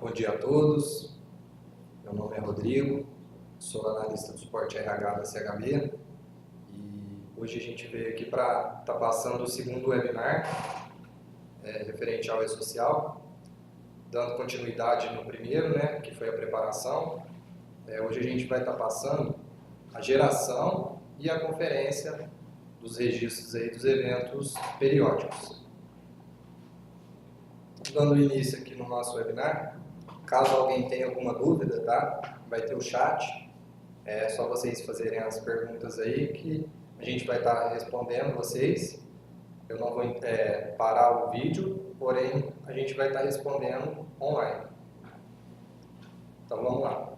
Bom dia a todos, meu nome é Rodrigo, sou analista do suporte RH da CHB e hoje a gente veio aqui para estar passando o segundo webinar referente ao E-Social, dando continuidade no primeiro, que foi a preparação. Hoje a gente vai estar passando a geração e a conferência dos registros aí dos eventos periódicos. Dando início aqui no nosso webinar, caso alguém tenha alguma dúvida, tá? Vai ter o chat, é só vocês fazerem as perguntas aí que a gente vai estar respondendo vocês. Eu não vou parar o vídeo, porém a gente vai estar respondendo online. Então vamos lá.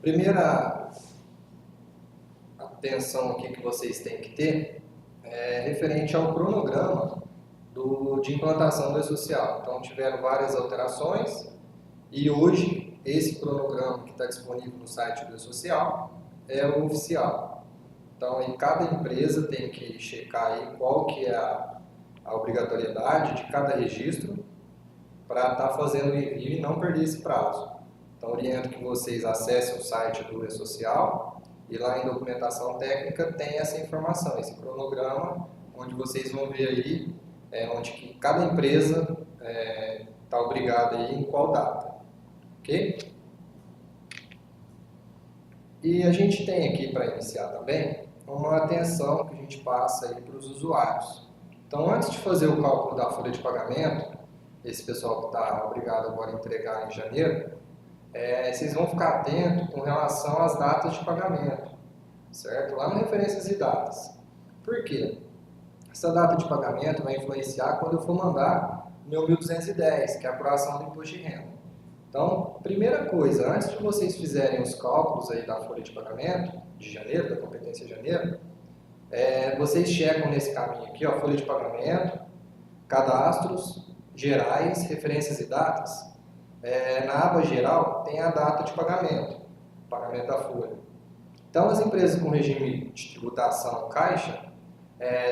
Primeira atenção aqui que vocês têm que ter é referente ao cronograma de implantação do E-Social. Então tiveram várias alterações e hoje esse cronograma que está disponível no site do E-Social é o oficial. Então aí cada empresa tem que checar aí qual que é a obrigatoriedade de cada registro para estar fazendo o envio e não perder esse prazo. Então oriento que vocês acessem o site do E-Social e lá em documentação técnica tem essa informação, esse cronograma, onde vocês vão ver aí onde que cada empresa está obrigada aí em qual data, ok? E a gente tem aqui para iniciar também uma atenção que a gente passa aí para os usuários. Então antes de fazer o cálculo da folha de pagamento, esse pessoal que está obrigado agora a entregar em janeiro, vocês vão ficar atentos com relação às datas de pagamento, certo? Lá no referências e datas. Por quê? Essa data de pagamento vai influenciar quando eu for mandar o meu 1210, que é a apuração do imposto de renda. Então, primeira coisa, antes de vocês fizerem os cálculos aí da folha de pagamento de janeiro, da competência de janeiro, vocês checam nesse caminho aqui, ó, folha de pagamento, cadastros, gerais, referências e datas. Na aba geral tem a data de pagamento da folha. Então as empresas com regime de tributação caixa,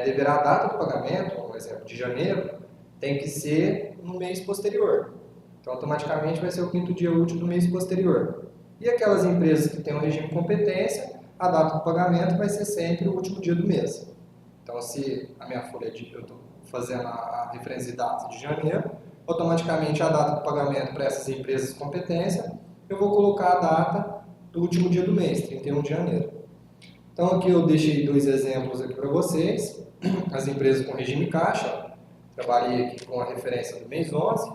deverá a data do pagamento, por exemplo, de janeiro, tem que ser no mês posterior. Então automaticamente vai ser o 5º dia útil do mês posterior. E aquelas empresas que têm um regime de competência, a data do pagamento vai ser sempre o último dia do mês. Então se a minha folha eu estou fazendo a referência de datas de janeiro, automaticamente a data do pagamento para essas empresas de competência, eu vou colocar a data do último dia do mês, 31 de janeiro. Então aqui eu deixei 2 exemplos aqui para vocês, as empresas com regime caixa, trabalhei aqui com a referência do mês 11,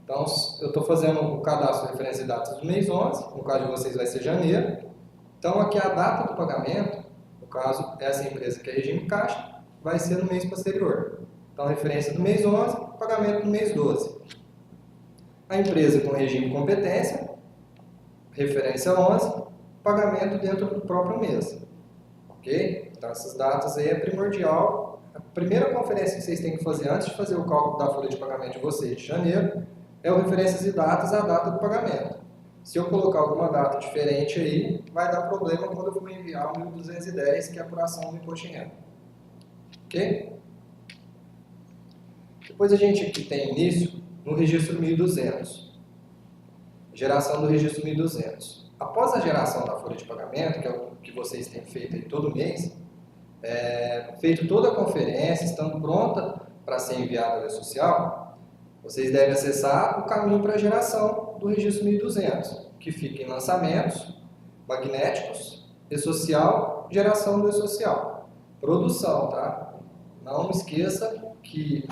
então eu estou fazendo o cadastro de referência de datas do mês 11, no caso de vocês vai ser janeiro, então aqui a data do pagamento, no caso essa empresa que é regime caixa, vai ser no mês posterior. Então, referência do mês 11, pagamento no mês 12. A empresa com regime de competência, referência 11, pagamento dentro do próprio mês. Ok? Então, essas datas aí é primordial. A primeira conferência que vocês têm que fazer antes de fazer o cálculo da folha de pagamento de vocês de janeiro é o referências e datas, a data do pagamento. Se eu colocar alguma data diferente aí, vai dar problema quando eu for enviar o 1210, que é a apuração do imposto de renda. Ok? Depois a gente aqui tem início no registro 1200, geração do registro 1200. Após a geração da folha de pagamento, que é o que vocês têm feito aí todo mês, feito toda a conferência, estando pronta para ser enviada ao E-Social, vocês devem acessar o caminho para a geração do registro 1200, que fica em lançamentos, magnéticos, E-Social, geração do E-Social. Produção, tá? Não esqueça que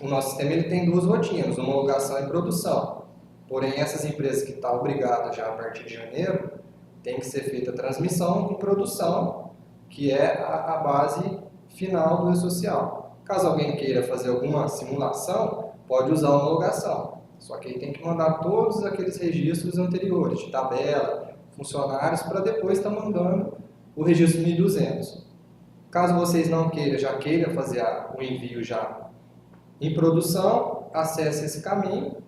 o nosso sistema ele tem 2 rotinas, homologação e produção. Porém, essas empresas que estão obrigadas já a partir de janeiro, tem que ser feita a transmissão e produção, que é a base final do E-Social. Caso alguém queira fazer alguma simulação, pode usar a homologação. Só que aí tem que mandar todos aqueles registros anteriores, de tabela, funcionários, para depois estar mandando o registro 1200. Caso vocês não queiram, já queiram fazer o envio já em produção, acesse esse caminho,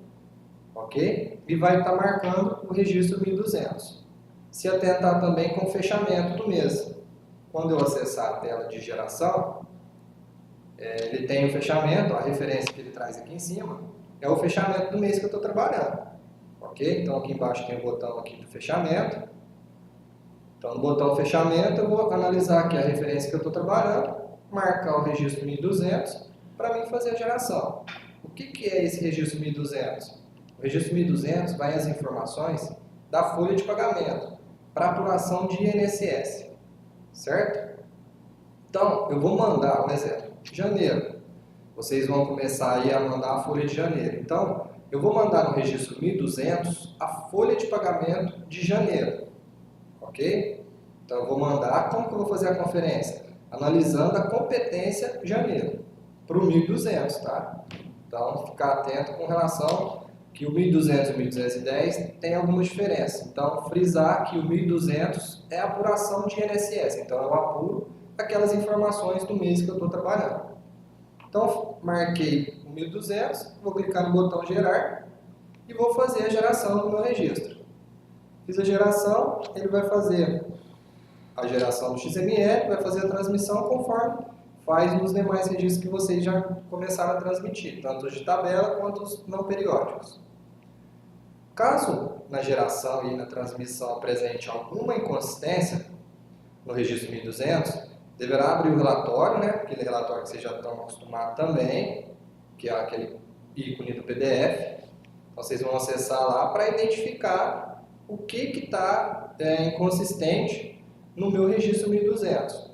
ok? E vai estar marcando o registro 1200. Se atentar também com o fechamento do mês. Quando eu acessar a tela de geração, Ele tem o fechamento, a referência que ele traz aqui em cima, é o fechamento do mês que eu estou trabalhando. Ok? Então aqui embaixo tem o botão aqui do fechamento. Então no botão fechamento eu vou analisar aqui a referência que eu estou trabalhando, marcar o registro 1200 para mim fazer a geração. O que é esse registro 1200? O registro 1200 vai as informações da folha de pagamento para apuração de INSS, certo? Então, eu vou mandar, um exemplo, janeiro. Vocês vão começar aí a mandar a folha de janeiro. Então, eu vou mandar no registro 1200 a folha de pagamento de janeiro, ok? Então, eu vou mandar, como que eu vou fazer a conferência? Analisando a competência janeiro, para o 1200, tá? Então, ficar atento com relação que o 1200 e o 1210 tem alguma diferença. Então, frisar que o 1200 é a apuração de INSS. Então, eu apuro aquelas informações do mês que eu estou trabalhando. Então, marquei o 1200, vou clicar no botão gerar e vou fazer a geração do meu registro. Fiz a geração, ele vai fazer a geração do XML, vai fazer a transmissão conforme faz nos demais registros que vocês já começaram a transmitir, tanto os de tabela quanto os não periódicos. Caso na geração e na transmissão apresente alguma inconsistência no registro 1200, deverá abrir o relatório, né? Aquele relatório que vocês já estão acostumados também, que é aquele ícone do PDF. Então, vocês vão acessar lá para identificar o que está inconsistente no meu registro 1200.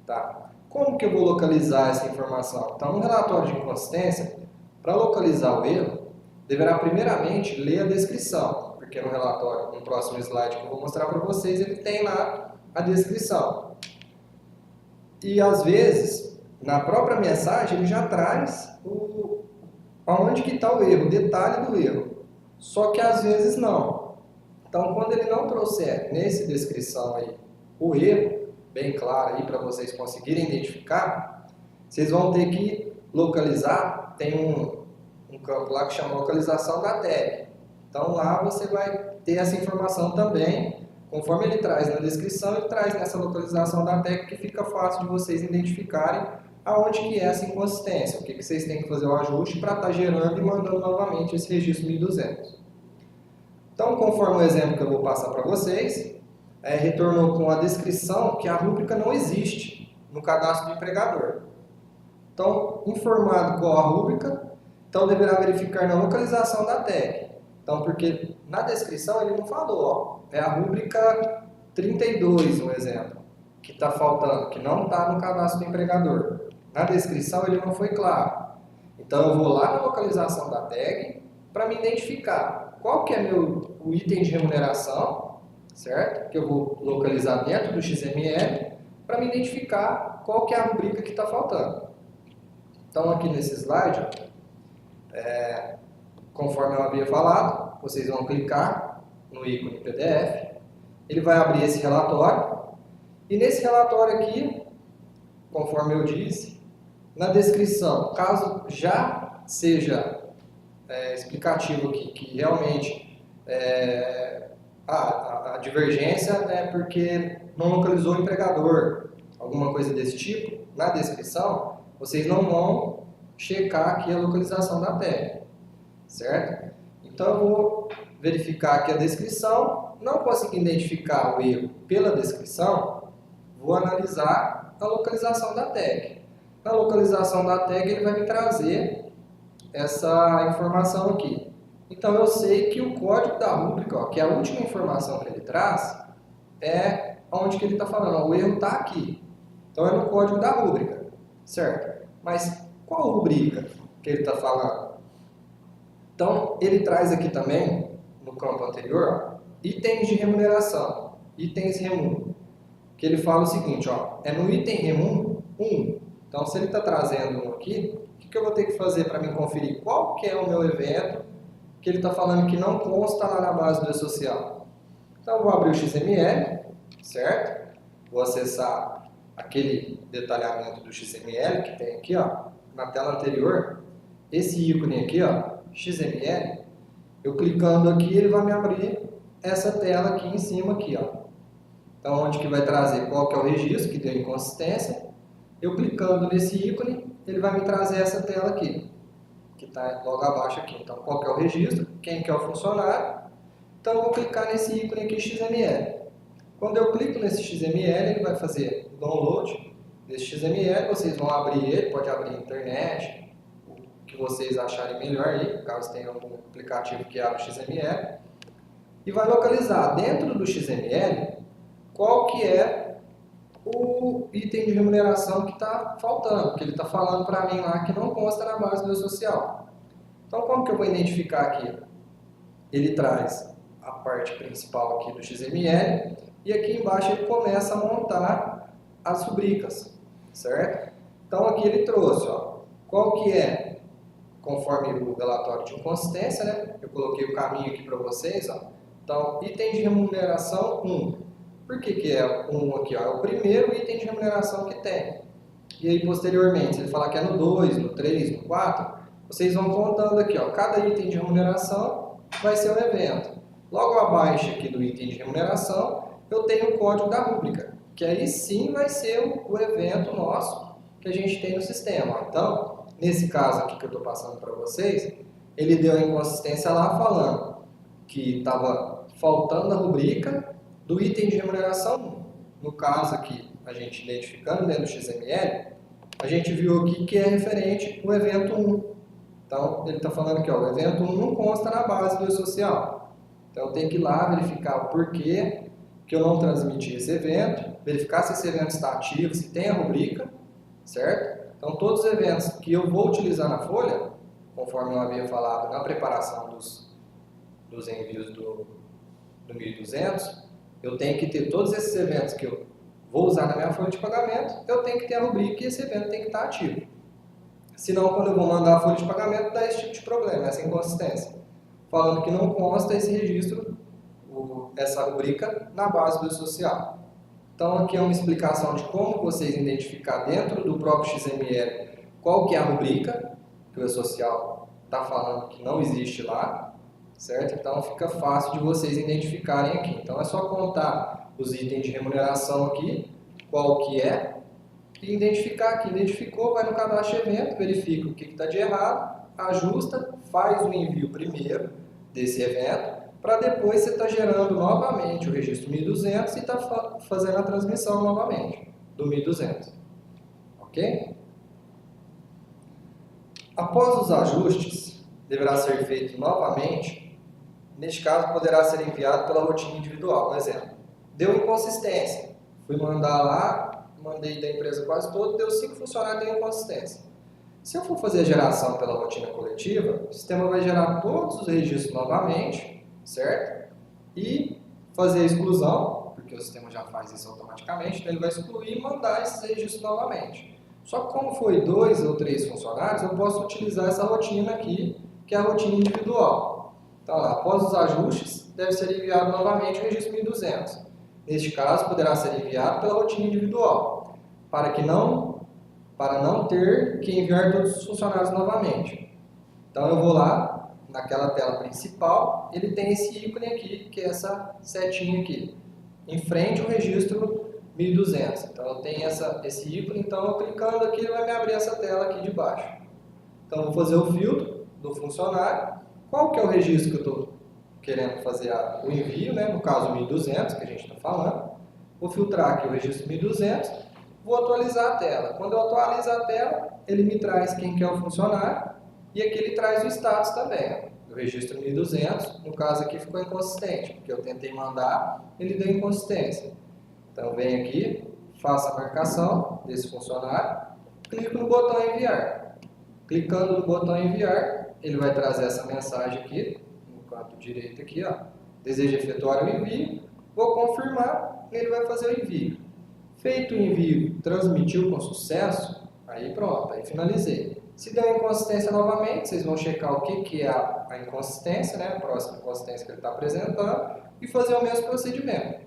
Tá? Como que eu vou localizar essa informação? Então, no relatório de inconsistência, para localizar o erro, deverá primeiramente ler a descrição, porque no relatório, no próximo slide que eu vou mostrar para vocês, ele tem lá a descrição. E às vezes, na própria mensagem, ele já traz aonde que está o erro, o detalhe do erro. Só que às vezes não. Então, quando ele não trouxer nessa descrição aí o erro, bem claro aí para vocês conseguirem identificar, vocês vão ter que localizar, tem um campo lá que chama localização da tag. Então lá você vai ter essa informação também, conforme ele traz na descrição, ele traz nessa localização da tag que fica fácil de vocês identificarem aonde que é essa inconsistência, o que vocês têm que fazer o ajuste para estar gerando e mandando novamente esse registro 1200. Então, conforme o exemplo que eu vou passar para vocês, retornou com a descrição que a rúbrica não existe no cadastro do empregador. Então, informado qual a rúbrica, então deverá verificar na localização da tag. Então, porque na descrição ele não falou, ó, é a rúbrica 32, um exemplo, que está faltando, que não está no cadastro do empregador. Na descrição ele não foi claro. Então, eu vou lá na localização da tag para me identificar qual que é o item de remuneração, certo? Que eu vou localizar dentro do XML para me identificar qual que é a rubrica que está faltando. Então, aqui nesse slide, conforme eu havia falado, vocês vão clicar no ícone PDF, ele vai abrir esse relatório, e nesse relatório aqui, conforme eu disse, na descrição, caso já seja explicativo aqui, que realmente a divergência é porque não localizou o empregador, alguma coisa desse tipo, na descrição, vocês não vão checar aqui a localização da tag, certo? Então eu vou verificar aqui a descrição, não consegui identificar o erro pela descrição, vou analisar a localização da tag. Na localização da tag ele vai me trazer essa informação aqui. Então eu sei que o código da rúbrica, ó, que é a última informação que ele traz, é onde que ele está falando, ó, o erro está aqui. Então é no código da rúbrica, certo? Mas qual rubrica que ele está falando? Então ele traz aqui também, no campo anterior, ó, itens de remuneração, itens REMU, que ele fala o seguinte, ó, é no item REMU 1. Então se ele está trazendo um aqui, o que eu vou ter que fazer para me conferir qual que é o meu evento que ele está falando que não consta lá na base do E-Social? Então eu vou abrir o XML, certo? Vou acessar aquele detalhamento do XML que tem aqui, ó, na tela anterior, esse ícone aqui, ó, XML, eu clicando aqui, ele vai me abrir essa tela aqui em cima, aqui, ó. Então, onde que vai trazer qual que é o registro que deu inconsistência, eu clicando nesse ícone, ele vai me trazer essa tela aqui, que está logo abaixo aqui. Então, qual que é o registro, quem que é o funcionário. Então, eu vou clicar nesse ícone aqui XML. Quando eu clico nesse XML, ele vai fazer o download desse XML. Vocês vão abrir ele, pode abrir a internet, o que vocês acharem melhor aí, caso tenha algum aplicativo que abra o XML. E vai localizar dentro do XML qual que é o item de remuneração que está faltando, que ele está falando para mim lá que não consta na base do social. Então, como que eu vou identificar aqui? Ele traz a parte principal aqui do XML e aqui embaixo ele começa a montar as rubricas, certo? Então, aqui ele trouxe, ó, qual que é, conforme o relatório de inconsistência, né? Eu coloquei o caminho aqui para vocês, ó. Então, item de remuneração 1. Por que que é 1 aqui? Ó? É o primeiro item de remuneração que tem. E aí, posteriormente, se ele falar que é no 2, no 3, no 4, vocês vão contando aqui, ó, cada item de remuneração vai ser um evento. Logo abaixo aqui do item de remuneração, eu tenho o código da rúbrica, que aí sim vai ser o evento nosso que a gente tem no sistema. Então, nesse caso aqui que eu estou passando para vocês, ele deu a inconsistência lá falando que estava faltando a rubrica do item de remuneração 1. No caso aqui, a gente identificando dentro do XML, a gente viu aqui que é referente ao evento 1. Então, ele está falando aqui, ó, o evento 1 não consta na base do social. Então, eu tenho que ir lá verificar o porquê que eu não transmiti esse evento, verificar se esse evento está ativo, se tem a rubrica, certo? Então, todos os eventos que eu vou utilizar na folha, conforme eu havia falado na preparação dos envios do 1200, eu tenho que ter todos esses eventos que eu vou usar na minha folha de pagamento, eu tenho que ter a rubrica e esse evento tem que estar ativo. Senão, quando eu vou mandar a folha de pagamento, dá esse tipo de problema, essa inconsistência. Falando que não consta esse registro, essa rubrica, na base do social. Então, aqui é uma explicação de como vocês identificar dentro do próprio XML qual que é a rubrica, que o social está falando que não existe lá, certo? Então, fica fácil de vocês identificarem aqui. Então, é só contar os itens de remuneração aqui, qual que é, e identificar aqui. Identificou, vai no cadastro de evento, verifica o que está de errado, ajusta, faz o envio primeiro desse evento, para depois você estar gerando novamente o registro 1200 e estar fazendo a transmissão novamente do 1200. Ok? Após os ajustes, deverá ser feito novamente. Neste caso, poderá ser enviado pela rotina individual. Um exemplo, deu inconsistência. Fui mandar lá, mandei da empresa quase toda, deu 5 funcionários, deu inconsistência. Se eu for fazer a geração pela rotina coletiva, o sistema vai gerar todos os registros novamente, certo? E fazer a exclusão, porque o sistema já faz isso automaticamente, então ele vai excluir e mandar esses registros novamente. Só que como foi 2 ou 3 funcionários, eu posso utilizar essa rotina aqui, que é a rotina individual. Então, lá, após os ajustes, deve ser enviado novamente o registro 1200. Neste caso, poderá ser enviado pela rotina individual, para não ter que enviar todos os funcionários novamente. Então, eu vou lá, naquela tela principal, ele tem esse ícone aqui, que é essa setinha aqui, em frente ao registro 1200. Então, eu tenho esse ícone, então, eu clicando aqui, ele vai me abrir essa tela aqui de baixo. Então, eu vou fazer o filtro do funcionário. Qual que é o registro que eu estou querendo fazer o envio, né? No caso 1200, que a gente está falando. Vou filtrar aqui o registro 1200, vou atualizar a tela. Quando eu atualizo a tela, ele me traz quem que é o funcionário e aqui ele traz o status também. O registro 1200, no caso aqui ficou inconsistente, porque eu tentei mandar, ele deu inconsistência. Então, venho aqui, faço a marcação desse funcionário, clico no botão enviar. Clicando no botão enviar, ele vai trazer essa mensagem aqui, no canto direito aqui, ó. Deseja efetuar o envio, vou confirmar, ele vai fazer o envio. Feito o envio, transmitiu com sucesso, aí pronto, aí finalizei. Se der inconsistência novamente, vocês vão checar o que é a inconsistência, né, a próxima inconsistência que ele está apresentando, e fazer o mesmo procedimento.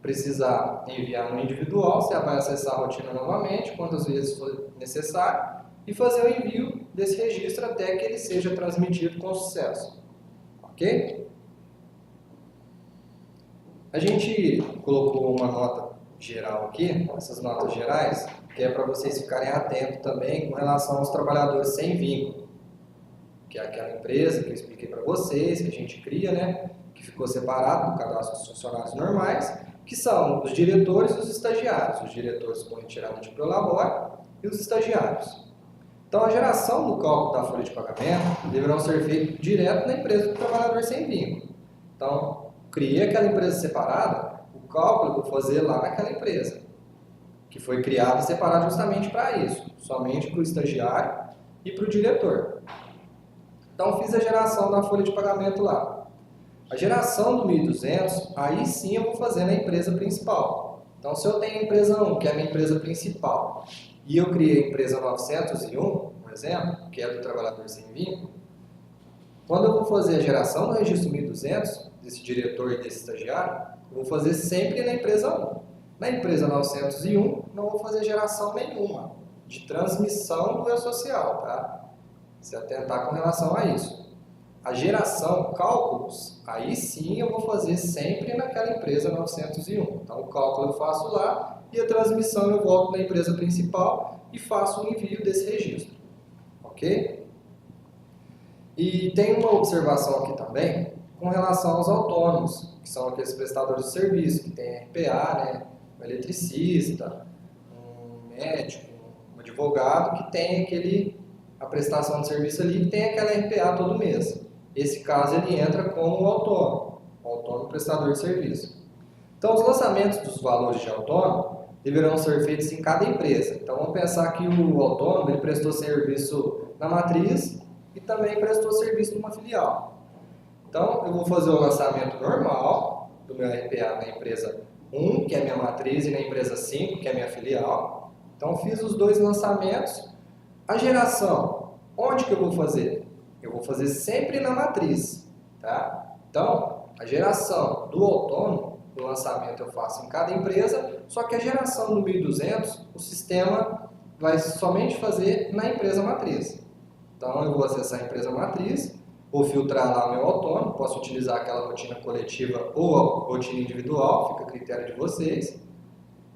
Precisar enviar no individual, você vai acessar a rotina novamente, quantas vezes for necessário, e fazer o envio desse registro até que ele seja transmitido com sucesso. Ok? A gente colocou uma nota geral aqui, essas notas gerais, que é para vocês ficarem atentos também com relação aos trabalhadores sem vínculo, que é aquela empresa que eu expliquei para vocês, que a gente cria, né, que ficou separado do cadastro dos funcionários normais, que são os diretores e os estagiários. Os diretores com retirada de prolabore e os estagiários. Então, a geração do cálculo da folha de pagamento deverá ser feita direto na empresa do trabalhador sem vínculo. Então, criei aquela empresa separada, o cálculo eu vou fazer lá naquela empresa, que foi criada e separada justamente para isso, somente para o estagiário e para o diretor. Então, fiz a geração da folha de pagamento lá. A geração do 1.200, aí sim eu vou fazer na empresa principal. Então, se eu tenho a empresa 1, que é a minha empresa principal, e eu criei a empresa 901, por exemplo, que é do trabalhador sem vínculo, quando eu vou fazer a geração do registro 1.200, desse diretor e desse estagiário, eu vou fazer sempre na empresa 1. Na empresa 901, não vou fazer geração nenhuma de transmissão do E-Social, tá? Se atentar com relação a isso. A geração, cálculos, aí sim eu vou fazer sempre naquela empresa 901. Então, o cálculo eu faço lá e a transmissão eu volto na empresa principal e faço o envio desse registro. Ok? E tem uma observação aqui também com relação aos autônomos, que são aqueles prestadores de serviço, que tem RPA, né? Um eletricista, um médico, um advogado, que tem a prestação de serviço ali, que tem aquela RPA todo mês. Esse caso ele entra como o autônomo prestador de serviço. Então, os lançamentos dos valores de autônomo deverão ser feitos em cada empresa. Então, vamos pensar que o autônomo ele prestou serviço na matriz e também prestou serviço numa filial. Então, eu vou fazer o lançamento normal do meu RPA na empresa 1, que é a minha matriz, e na empresa 5, que é a minha filial. Então, fiz os dois lançamentos. A geração, onde que eu vou fazer? Eu vou fazer sempre na matriz, tá? Então, a geração do autônomo, o lançamento eu faço em cada empresa, só que a geração do 1.200, o sistema vai somente fazer na empresa matriz. Então, eu vou acessar a empresa matriz, vou filtrar lá o meu autônomo, posso utilizar aquela rotina coletiva ou a rotina individual, fica a critério de vocês,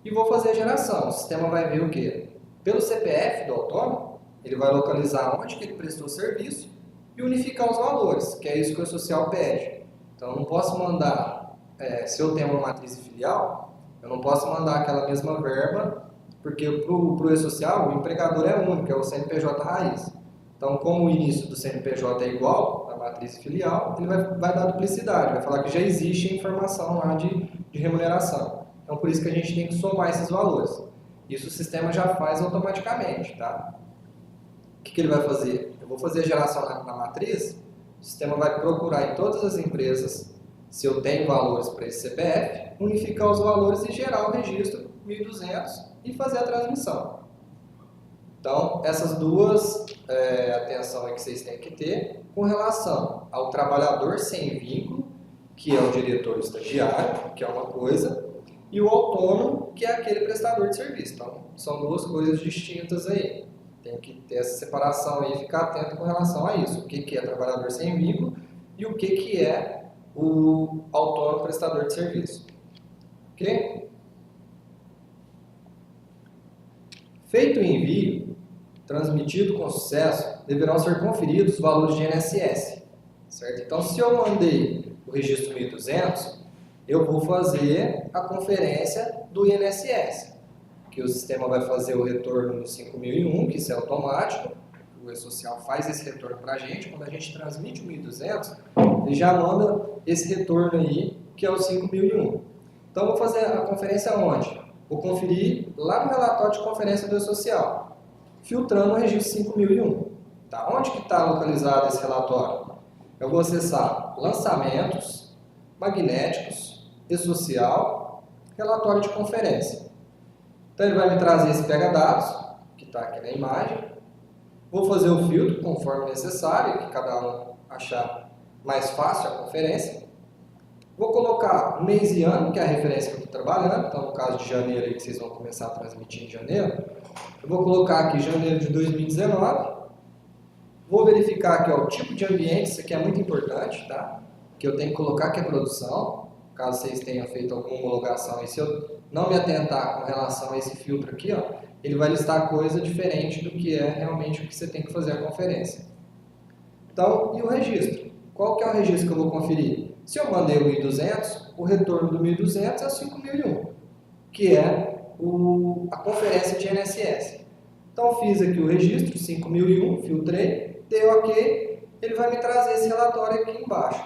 e vou fazer a geração. O sistema vai ver o quê? Pelo CPF do autônomo, ele vai localizar onde que ele prestou serviço e unificar os valores, que é isso que o E-Social pede. Então, eu não posso mandar, se eu tenho uma matriz e filial, eu não posso mandar aquela mesma verba, porque para o E-Social o empregador é único, é o CNPJ raiz. Então, como o início do CNPJ é igual à matriz e filial, ele vai dar duplicidade, vai falar que já existe a informação lá de remuneração. Então, por isso que a gente tem que somar esses valores. Isso o sistema já faz automaticamente, tá? O que ele vai fazer? Eu vou fazer a geração na matriz, o sistema vai procurar em todas as empresas se eu tenho valores para esse CPF, unificar os valores e gerar o registro 1.200 e fazer a transmissão. Então, essas duas atenção aí que vocês têm que ter com relação ao trabalhador sem vínculo, que é o diretor estagiário, que é uma coisa, e o autônomo, que é aquele prestador de serviço. Então, são duas coisas distintas aí. Tem que ter essa separação aí e ficar atento com relação a isso. O que é trabalhador sem vínculo e o que é o autônomo prestador de serviço. Ok? Feito o envio, transmitido com sucesso, deverão ser conferidos os valores de INSS. Certo? Então, se eu mandei o registro 1.200, eu vou fazer a conferência do INSS, que o sistema vai fazer o retorno no 5001, que isso é automático, o E-Social faz esse retorno para a gente, quando a gente transmite o 1.200, ele já manda esse retorno aí, que é o 5001. Então, eu vou fazer a conferência onde? Vou conferir lá no relatório de conferência do E-Social, filtrando o registro 5001. Tá? Onde que está localizado esse relatório? Eu vou acessar lançamentos, magnéticos, E-Social, relatório de conferência. Então ele vai me trazer esse pega-dados, que está aqui na imagem. Vou fazer o filtro conforme necessário, que cada um achar mais fácil a conferência. Vou colocar mês e ano, que é a referência que eu estou trabalhando. Então, no caso de janeiro, aí, que vocês vão começar a transmitir em janeiro, eu vou colocar aqui janeiro de 2019. Vou verificar aqui ó, o tipo de ambiente, isso aqui é muito importante, tá? Que eu tenho que colocar que é produção, caso vocês tenham feito alguma homologação, e se eu não me atentar com relação a esse filtro aqui, ó, ele vai listar coisa diferente do que é realmente o que você tem que fazer a conferência. Então, e o registro? Qual que é o registro que eu vou conferir? Se eu mandei o 1.200, o retorno do 1.200 é o 5.001, que é a conferência de INSS. Então, fiz aqui o registro, 5.001, filtrei, dei OK, ele vai me trazer esse relatório aqui embaixo,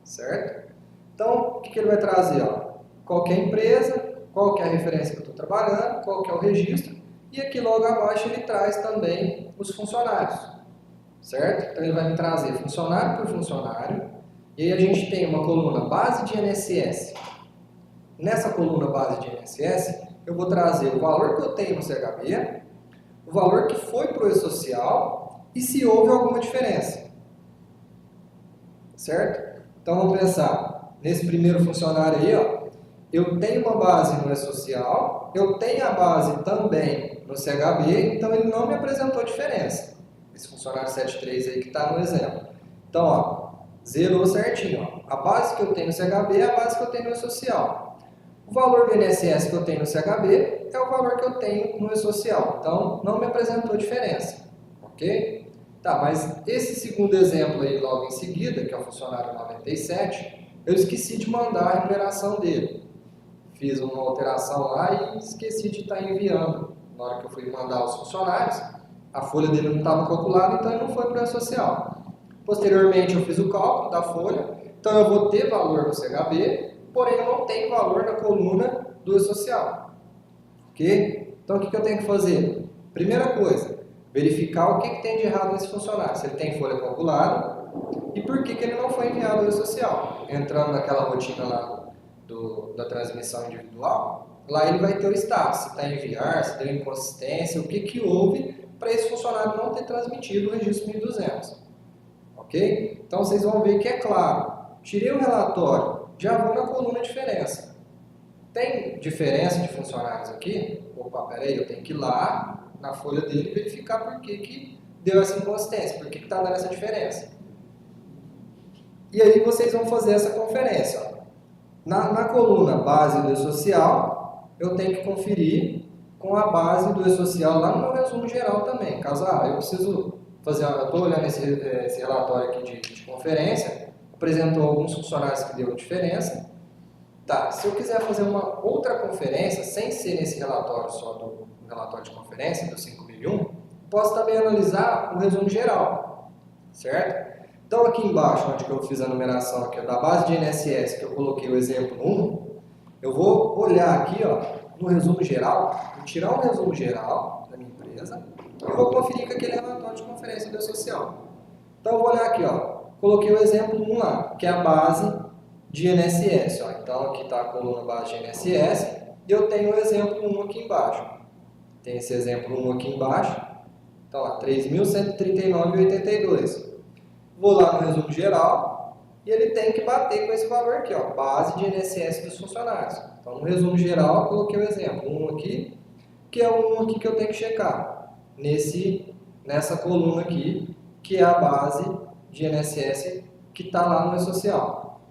certo? Então, o que ele vai trazer? Ó? Qual que é a empresa, qual que é a referência que eu estou trabalhando, qual que é o registro, e aqui logo abaixo ele traz também os funcionários, certo? Então, ele vai me trazer funcionário por funcionário, e aí a gente tem uma coluna base de INSS. Nessa coluna base de INSS, eu vou trazer o valor que eu tenho no CHB, o valor que foi para o E-Social e se houve alguma diferença. Certo? Então vamos pensar nesse primeiro funcionário aí, ó. Eu tenho uma base no E-Social, eu tenho a base também no CHB, então ele não me apresentou diferença. Esse funcionário 73 aí que está no exemplo. Então, ó, zerou certinho. Ó. A base que eu tenho no CHB é a base que eu tenho no E-Social. O valor do INSS que eu tenho no CHB é o valor que eu tenho no E-Social. Então, não me apresentou diferença. Ok? Tá, mas esse segundo exemplo aí logo em seguida, que é o funcionário 97, eu esqueci de mandar a remuneração dele. Fiz uma alteração lá e esqueci de estar enviando. Na hora que eu fui mandar os funcionários, a folha dele não estava calculada, então ele não foi para o E-Social. Posteriormente, eu fiz o cálculo da folha, então eu vou ter valor no CHB, porém eu não tenho valor na coluna do E-Social. Ok? Então, o que eu tenho que fazer? Primeira coisa, verificar o que tem de errado nesse funcionário, se ele tem folha calculada e por que ele não foi enviado ao E-Social. Entrando naquela rotina lá da transmissão individual, lá ele vai ter o status, se está em enviar, se deu inconsistência, o que houve para esse funcionário não ter transmitido o registro 1200. Ok? Então vocês vão ver que é claro. Tirei o relatório, já vou na coluna diferença. Tem diferença de funcionários aqui? Opa, peraí, eu tenho que ir lá na folha dele e verificar por que deu essa inconsistência, por que está dando essa diferença. E aí vocês vão fazer essa conferência. Ó. Na coluna base do E-Social, eu tenho que conferir com a base do E-Social lá no meu resumo geral também. Caso eu preciso fazer, eu estou olhando esse relatório aqui de conferência, apresentou alguns funcionários que deu diferença. Tá, se eu quiser fazer uma outra conferência, sem ser nesse relatório só do relatório de conferência, do 5001, posso também analisar o resumo geral, certo? Então aqui embaixo, onde eu fiz a numeração aqui, da base de INSS, que eu coloquei o exemplo 1, eu vou olhar aqui, ó, no resumo geral, vou tirar um resumo geral da minha empresa e vou conferir com aquele relatório de conferência do E-Social. Então eu vou olhar aqui, ó, coloquei o exemplo 1 lá, que é a base de INSS. Ó. Então aqui está a coluna base de INSS e eu tenho o exemplo 1 aqui embaixo. Tem esse exemplo 1 aqui embaixo. Então lá, 3.139,82. Vou lá no resumo geral e ele tem que bater com esse valor aqui, ó, base de INSS dos funcionários. Então no resumo geral eu coloquei o exemplo 1 aqui, que é o 1 aqui que eu tenho que checar. Nessa coluna aqui, que é a base de INSS que está lá no E-Social.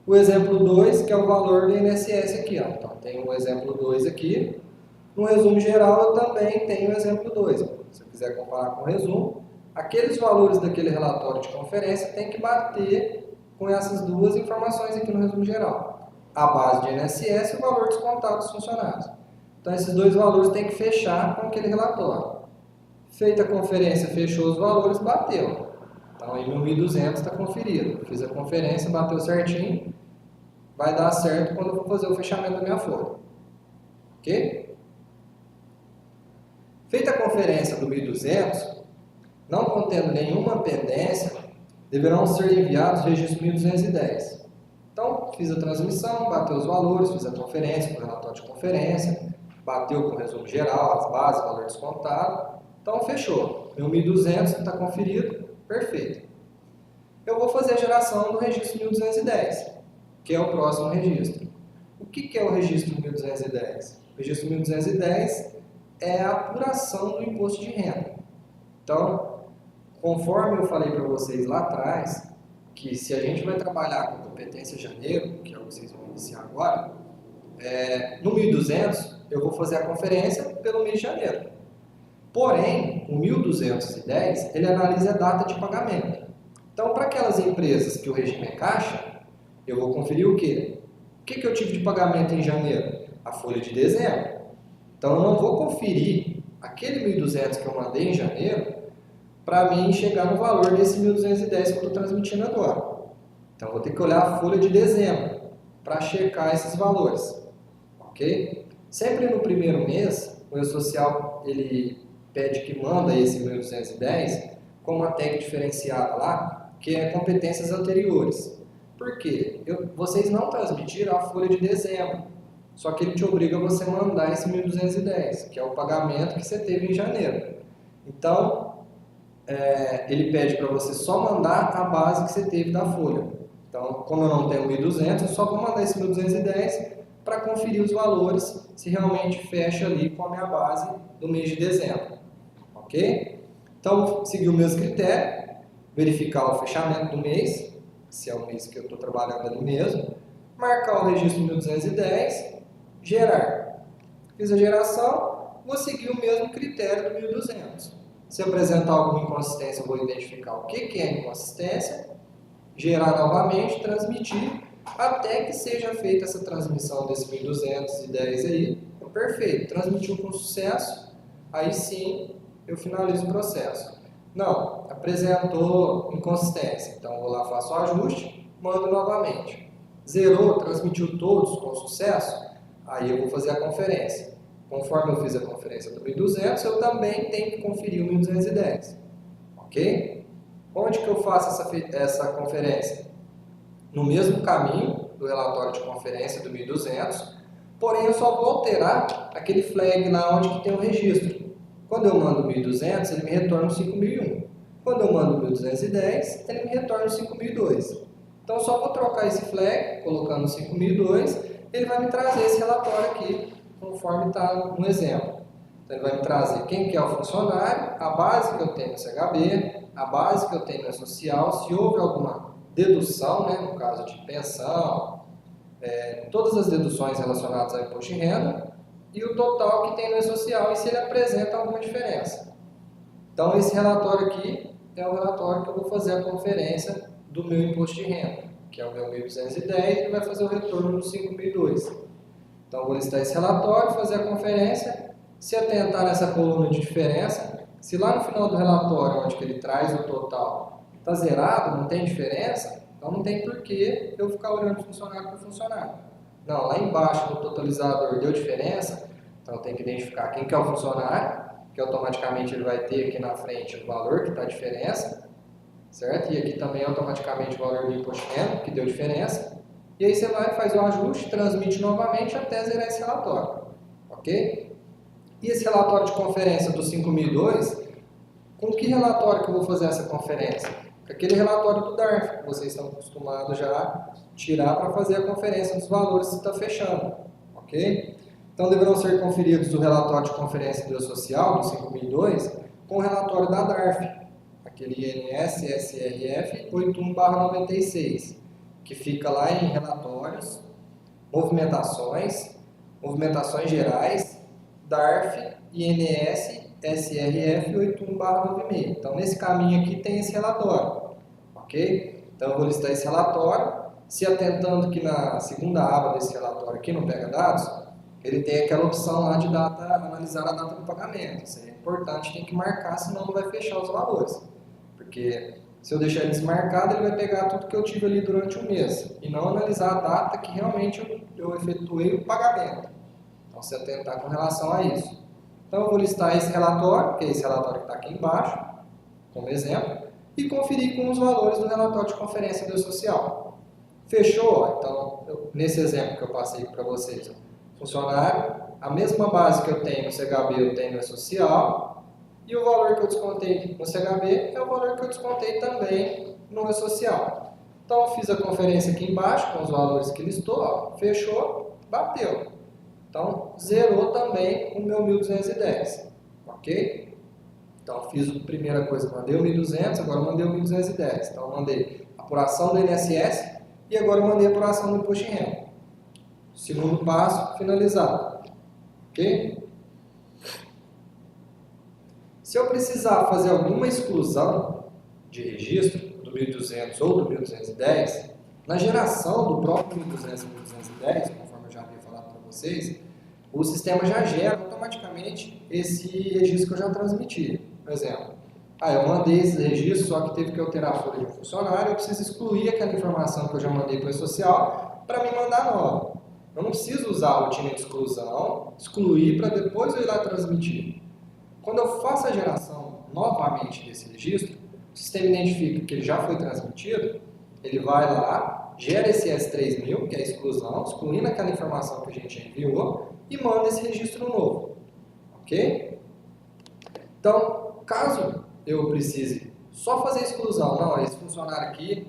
O exemplo 2, que é o valor do INSS aqui. Ó. Então, tem o exemplo 2 aqui. No resumo geral, eu também tenho o exemplo 2. Se eu quiser comparar com o resumo, aqueles valores daquele relatório de conferência tem que bater com essas duas informações aqui no resumo geral. A base de INSS e o valor descontado dos funcionários. Então, esses dois valores têm que fechar com aquele relatório. Feita a conferência, fechou os valores, bateu. Então, aí meu 1.200 está conferido. Fiz a conferência, bateu certinho. Vai dar certo quando eu for fazer o fechamento da minha folha. Ok? Feita a conferência do 1.200, não contendo nenhuma pendência, deverão ser enviados o registro 1.210. Então, fiz a transmissão, bateu os valores, fiz a conferência, com o relatório de conferência, bateu com o resumo geral, as bases, valor descontado. Então, fechou. Meu 1.200 está conferido, perfeito. Eu vou fazer a geração do registro 1.210, que é o próximo registro. O que é o registro 1.210? O registro 1.210 é a apuração do imposto de renda. Então, conforme eu falei para vocês lá atrás, que se a gente vai trabalhar com competência janeiro, que é o que vocês vão iniciar agora, no 1.200 eu vou fazer a conferência pelo mês de janeiro. Porém, o 1.210 ele analisa a data de pagamento. Então, para aquelas empresas que o regime é caixa, eu vou conferir o quê? O que eu tive de pagamento em janeiro? A folha de dezembro. Então, eu não vou conferir aquele 1.200 que eu mandei em janeiro para mim chegar no valor desse 1.210 que eu estou transmitindo agora. Então, eu vou ter que olhar a folha de dezembro para checar esses valores. Ok? Sempre no primeiro mês, o E-Social ele pede que manda esse 1.210 com uma tag diferenciada lá, que é competências anteriores. Por quê? Vocês não transmitiram a folha de dezembro, só que ele te obriga a você mandar esse 1.210, que é o pagamento que você teve em janeiro. Então, ele pede para você só mandar a base que você teve da folha. Então, como eu não tenho 1.200, eu só vou mandar esse 1.210 para conferir os valores, se realmente fecha ali com a minha base do mês de dezembro. Ok? Então, seguir o mesmo critério, verificar o fechamento do mês, se é o mês que eu estou trabalhando ali mesmo, marcar o registro 1.210, gerar. Fiz a geração, vou seguir o mesmo critério do 1.200. Se apresentar alguma inconsistência, eu vou identificar o que é inconsistência, gerar novamente, transmitir, até que seja feita essa transmissão desse 1.210 aí. Perfeito, transmitiu com sucesso, aí sim eu finalizo o processo. Não, apresentou inconsistência, então vou lá, faço o ajuste, mando novamente. Zerou, transmitiu todos com sucesso, aí eu vou fazer a conferência. Conforme eu fiz a conferência do 1.200, eu também tenho que conferir o 1.210. Ok? Onde que eu faço essa conferência? No mesmo caminho do relatório de conferência do 1.200, porém eu só vou alterar aquele flag lá onde que tem o registro. Quando eu mando 1.200, ele me retorna o 5.001. Quando eu mando 1.210, ele me retorna o 5.002. Então, eu só vou trocar esse flag, colocando 5.002, ele vai me trazer esse relatório aqui, conforme está no exemplo. Então, ele vai me trazer quem que é o funcionário, a base que eu tenho no CHB, a base que eu tenho no social, se houve alguma dedução, né, no caso de pensão, todas as deduções relacionadas ao imposto de renda, e o total que tem no E-Social e se ele apresenta alguma diferença. Então, esse relatório aqui é o relatório que eu vou fazer a conferência do meu imposto de renda, que é o meu 1.210, e vai fazer o retorno do 5.002. Então, eu vou listar esse relatório, fazer a conferência, se atentar nessa coluna de diferença, se lá no final do relatório, onde que ele traz o total, está zerado, não tem diferença, então não tem porquê eu ficar olhando funcionário por funcionário. Não, lá embaixo no totalizador deu diferença, então tem que identificar quem que é o funcionário, que automaticamente ele vai ter aqui na frente o valor que está a diferença, certo? E aqui também automaticamente o valor do imposto de renda, que deu diferença. E aí você vai, faz o ajuste, transmite novamente até zerar esse relatório, ok? E esse relatório de conferência do 5.002, com que relatório que eu vou fazer essa conferência? Aquele relatório do DARF, que vocês estão acostumados já a tirar para fazer a conferência dos valores que está fechando, ok? Então, deverão ser conferidos o relatório de conferência do E-Social, do 5.002, com o relatório da DARF, aquele INS SRF 81/96, que fica lá em relatórios, movimentações gerais, DARF, INS SRF 81/96. Então, nesse caminho aqui tem esse relatório, ok? Então, eu vou listar esse relatório, se atentando que na segunda aba desse relatório aqui no Pega Dados, ele tem aquela opção lá de analisar a data do pagamento. Isso é importante, tem que marcar, senão não vai fechar os valores. Porque se eu deixar ele desmarcado, ele vai pegar tudo que eu tive ali durante o mês e não analisar a data que realmente eu efetuei o pagamento. Então, se atentar com relação a isso. Então, eu vou listar esse relatório, que é esse relatório que está aqui embaixo, como exemplo, e conferir com os valores do relatório de conferência do E-Social. Fechou? Então, nesse exemplo que eu passei para vocês, funcionário, a mesma base que eu tenho no CHB, eu tenho no E-Social, e o valor que eu descontei no CHB é o valor que eu descontei também no E-Social. Então, eu fiz a conferência aqui embaixo, com os valores que listou, ó, fechou, bateu. Então, zerou também o meu 1.210, ok? Então, fiz a primeira coisa, mandei o 1.200, agora mandei o 1.210. Então, mandei apuração do INSS e agora mandei a apuração do imposto de renda. Segundo passo, finalizado. Ok? Se eu precisar fazer alguma exclusão de registro do 1200 ou do 1210, na geração do próprio 1200 e 1210, conforme eu já havia falado para vocês, o sistema já gera automaticamente esse registro que eu já transmiti. Por exemplo, eu mandei esse registro, só que teve que alterar a folha de um funcionário, eu preciso excluir aquela informação que eu já mandei para o E-Social para me mandar nova. Eu não preciso usar a rotina de exclusão, excluir para depois eu ir lá transmitir. Quando eu faço a geração novamente desse registro, o sistema identifica que ele já foi transmitido, ele vai lá, gera esse S3000, que é a exclusão, excluindo aquela informação que a gente enviou, e manda esse registro novo. Ok? Então, caso eu precise só fazer exclusão, não, esse funcionário aqui,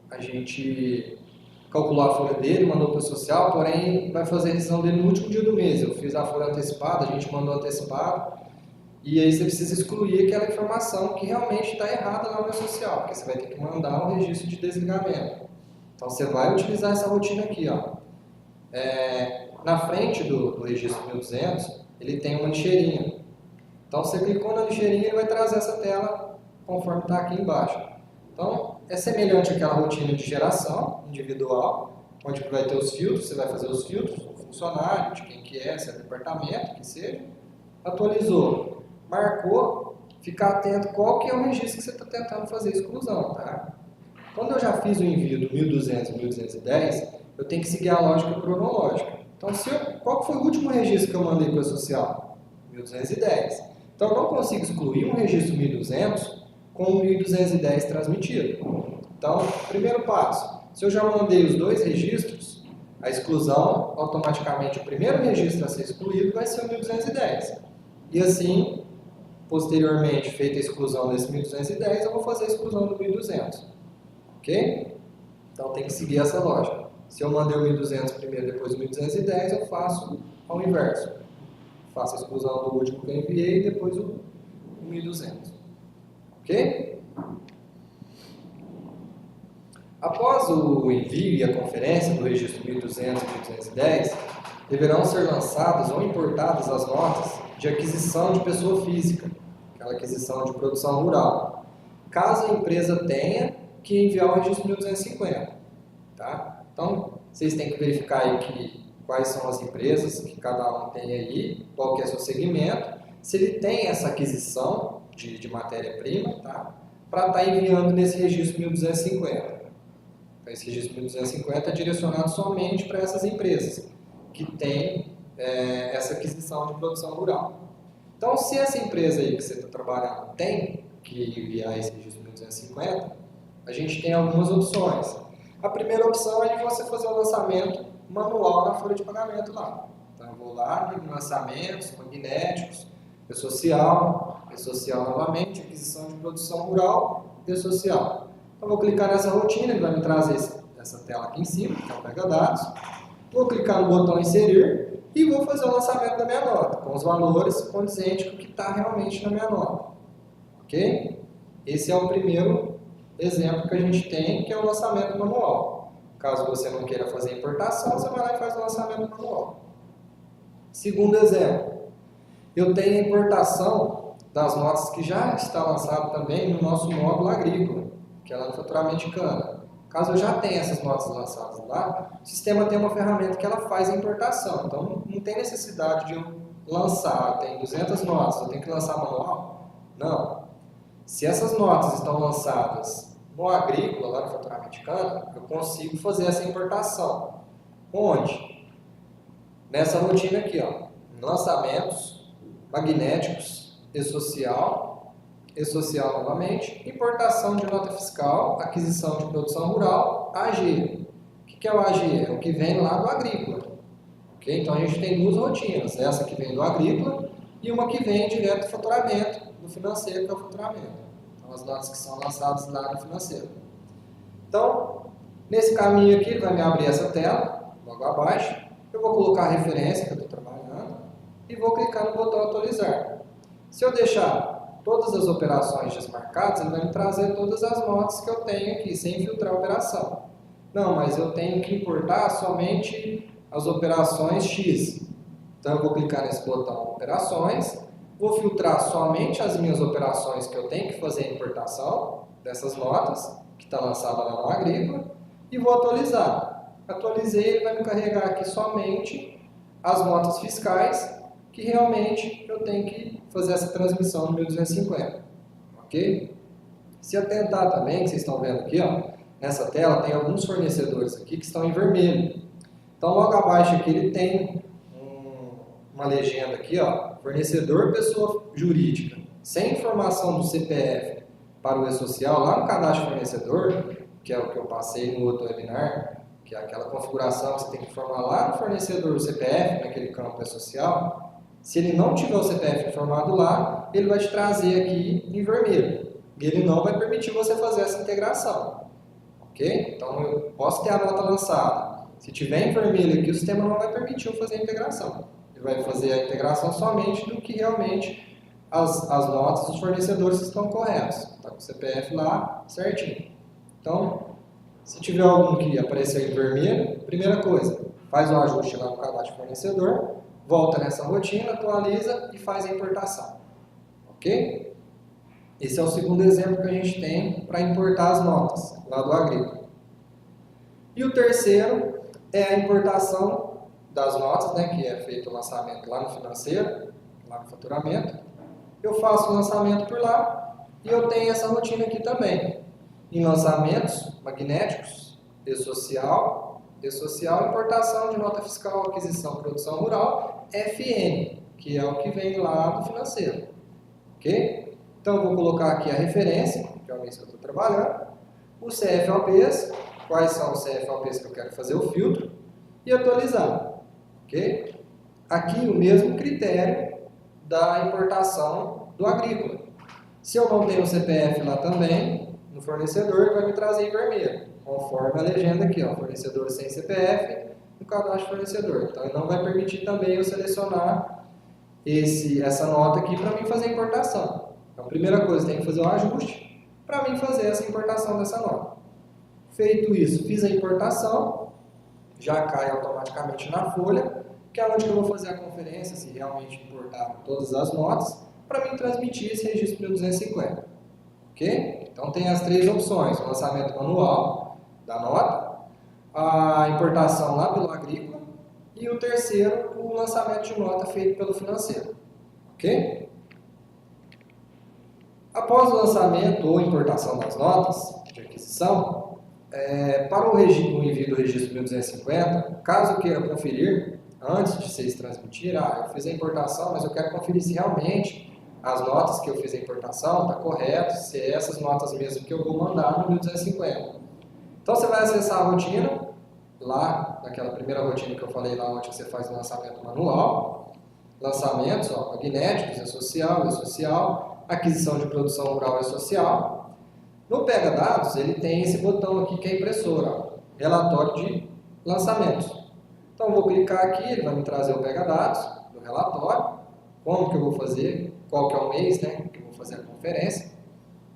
a gente calculou a folha dele, mandou para o social, porém vai fazer a revisão dele no último dia do mês. Eu fiz a folha antecipada, a gente mandou antecipado, e aí você precisa excluir aquela informação que realmente está errada lá no social, porque você vai ter que mandar um registro de desligamento. Então você vai utilizar essa rotina aqui, ó. Na frente do registro 1200, ele tem uma lixeirinha. Então você clicou na lixeirinha, ele vai trazer essa tela conforme está aqui embaixo. Então é semelhante àquela rotina de geração individual, onde vai ter os filtros, você vai fazer os filtros do funcionário, de quem que é, se é departamento, que seja. Atualizou, marcou, ficar atento qual que é o registro que você está tentando fazer exclusão, tá? Quando eu já fiz o envio do 1200 e 1210, eu tenho que seguir a lógica cronológica. Então, qual foi o último registro que eu mandei para o social? 1210. Então, eu não consigo excluir um registro 1200 com o 1210 transmitido. Então, primeiro passo, se eu já mandei os dois registros, a exclusão, automaticamente o primeiro registro a ser excluído vai ser o 1210. E assim, posteriormente, feita a exclusão desse 1210, eu vou fazer a exclusão do 1200. Ok? Então tem que seguir essa lógica. Se eu mandei o 1200 primeiro, depois o 1210, eu faço ao inverso. Faço a exclusão do último que eu enviei e depois o 1200. Ok? Após o envio e a conferência do registro 1200 e 1210, deverão ser lançadas ou importadas as notas de aquisição de pessoa física, aquela aquisição de produção rural, caso a empresa tenha que enviar o registro 1250. Tá? Então, vocês têm que verificar aí quais são as empresas que cada um tem aí, qual que é o seu segmento, se ele tem essa aquisição de matéria-prima, tá? Para estar enviando nesse registro 1250. Então, esse registro 1250 é direcionado somente para essas empresas que têm essa aquisição de produção rural. Então, se essa empresa aí que você está trabalhando tem que enviar esse registro 1250, a gente tem algumas opções. A primeira opção é de você fazer o lançamento manual da folha de pagamento lá. Então, eu vou lá em lançamentos, magnéticos, E-Social novamente, aquisição de produção rural, E-Social. Então, vou clicar nessa rotina, ele vai me trazer essa tela aqui em cima, que é o Pega Dados. Vou clicar no botão Inserir e vou fazer o lançamento da minha nota, com os valores condizentes com o que está realmente na minha nota. Ok? Esse é o primeiro exemplo que a gente tem, que é o lançamento manual. Caso você não queira fazer importação, você vai lá e faz o lançamento manual. Segundo exemplo, eu tenho a importação das notas que já está lançado também no nosso módulo agrícola, que é lá no faturamento de cana. Caso eu já tenha essas notas lançadas lá, o sistema tem uma ferramenta que ela faz a importação. Então, não tem necessidade de eu lançar, tem 200 notas, eu tenho que lançar manual? Não. Se essas notas estão lançadas no agrícola, lá no faturamento de cana, eu consigo fazer essa importação. Onde? Nessa rotina aqui, ó. Lançamentos, magnéticos, E-Social novamente, importação de nota fiscal, aquisição de produção rural, AG. O que é o AG? É o que vem lá do agrícola. Okay? Então a gente tem duas rotinas, essa que vem do agrícola e uma que vem direto do faturamento, do financeiro, que é o faturamento. Então as notas que são lançadas lá no financeiro. Então, nesse caminho aqui, ele vai me abrir essa tela, logo abaixo. Eu vou colocar a referência que eu estou trabalhando e vou clicar no botão atualizar. Se eu deixar todas as operações desmarcadas, ele vai me trazer todas as notas que eu tenho aqui, sem filtrar a operação. Não, mas eu tenho que importar somente as operações X. Então eu vou clicar nesse botão Operações, vou filtrar somente as minhas operações que eu tenho que fazer a importação dessas notas, que está lançada lá no Agrícola, e vou atualizar. Atualizei, ele vai me carregar aqui somente as notas fiscais, que realmente eu tenho que fazer essa transmissão no 1250, ok? Se atentar também, que vocês estão vendo aqui, ó, nessa tela tem alguns fornecedores aqui que estão em vermelho. Então logo abaixo aqui ele tem uma legenda aqui, ó, fornecedor pessoa jurídica, sem informação do CPF para o E-Social, lá no cadastro fornecedor, que é o que eu passei no outro webinar, que é aquela configuração que você tem que informar lá no fornecedor o CPF, naquele campo E-Social. Se ele não tiver o CPF informado lá, ele vai te trazer aqui em vermelho. E ele não vai permitir você fazer essa integração. Ok? Então eu posso ter a nota lançada. Se tiver em vermelho aqui, o sistema não vai permitir eu fazer a integração. Ele vai fazer a integração somente do que realmente as notas dos fornecedores estão corretas. Está com o CPF lá certinho. Então, se tiver algum que aparecer em vermelho, primeira coisa, faz o ajuste lá no cadastro fornecedor, volta nessa rotina, atualiza e faz a importação. Ok? Esse é o segundo exemplo que a gente tem para importar as notas lá do Agrícola. E o terceiro é a importação das notas, né, que é feito o lançamento lá no financeiro, lá no faturamento. Eu faço o lançamento por lá e eu tenho essa rotina aqui também. Em lançamentos magnéticos, E-Social, importação de nota fiscal, aquisição, produção rural, FN, que é o que vem lá do financeiro. Ok? Então, eu vou colocar aqui a referência, que é o mês que eu estou trabalhando, os CFOPs, quais são os CFOPs que eu quero fazer o filtro, e atualizar. Ok? Aqui o mesmo critério da importação do Agrícola. Se eu não tenho o CPF lá também, no fornecedor, ele vai me trazer em vermelho, conforme a legenda aqui, ó, fornecedor sem CPF, no cadastro fornecedor. Então, ele não vai permitir também eu selecionar essa nota aqui para mim fazer a importação. Então, a primeira coisa, tem que fazer o ajuste para mim fazer essa importação dessa nota. Feito isso, fiz a importação, já cai automaticamente na folha, que é onde eu vou fazer a conferência, se realmente importar todas as notas, para mim transmitir esse registro 1250. Ok? Então tem as três opções, o lançamento manual da nota, a importação lá pelo Agrícola e o terceiro, o lançamento de nota feito pelo financeiro. Ok? Após o lançamento ou importação das notas de aquisição, para o envio do registro 1250, caso queira conferir, antes de vocês transmitirem, eu fiz a importação, mas eu quero conferir se realmente as notas que eu fiz a importação estão corretas, se é essas notas mesmo que eu vou mandar no 1250. Então você vai acessar a rotina, lá naquela primeira rotina que eu falei lá, onde você faz o lançamento manual, lançamentos, ó, magnéticos, E-Social, aquisição de produção rural E-Social. No Pega Dados, ele tem esse botão aqui que é impressora, ó, relatório de lançamentos. Então eu vou clicar aqui, ele vai me trazer o Pega Dados do relatório, como que eu vou fazer, qual que é o mês, né, que eu vou fazer a conferência.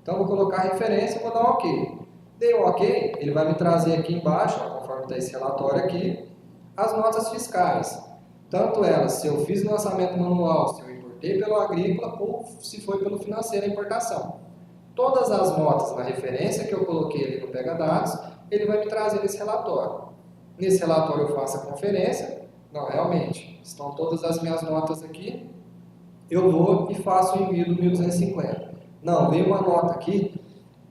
Então eu vou colocar a referência e vou dar um OK. Dei um OK, ele vai me trazer aqui embaixo, ó, conforme está esse relatório aqui, as notas fiscais. Tanto elas, se eu fiz o lançamento manual, se eu importei pelo Agrícola ou se foi pelo financeiro a importação. Todas as notas na referência que eu coloquei ali no Pega Dados, ele vai me trazer esse relatório. Nesse relatório eu faço a conferência. Não, realmente, estão todas as minhas notas aqui. Eu vou e faço o envio do 1250. Não, veio uma nota aqui,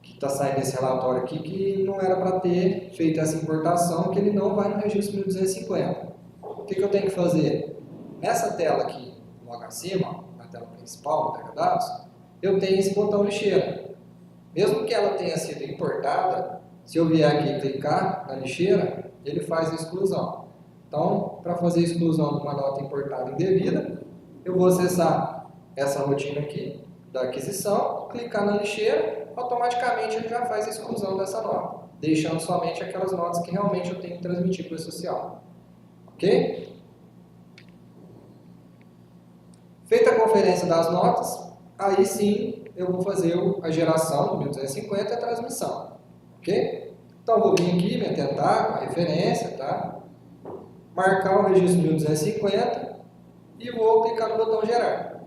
que está saindo esse relatório aqui, que não era para ter feito essa importação, que ele não vai no registro 1250. O que eu tenho que fazer? Nessa tela aqui, logo acima, na tela principal, no Pega Dados, eu tenho esse botão lixeira. Mesmo que ela tenha sido importada, se eu vier aqui e clicar na lixeira, ele faz a exclusão. Então, para fazer a exclusão de uma nota importada indevida, eu vou acessar essa rotina aqui da aquisição, clicar na lixeira, automaticamente ele já faz a exclusão dessa nota, deixando somente aquelas notas que realmente eu tenho que transmitir para o E-Social. Ok? Feita a conferência das notas, aí sim eu vou fazer a geração do 1250 e a transmissão. Ok? Então, vou vir aqui, me atentar com a referência, tá? Marcar o registro 1250 e vou clicar no botão gerar.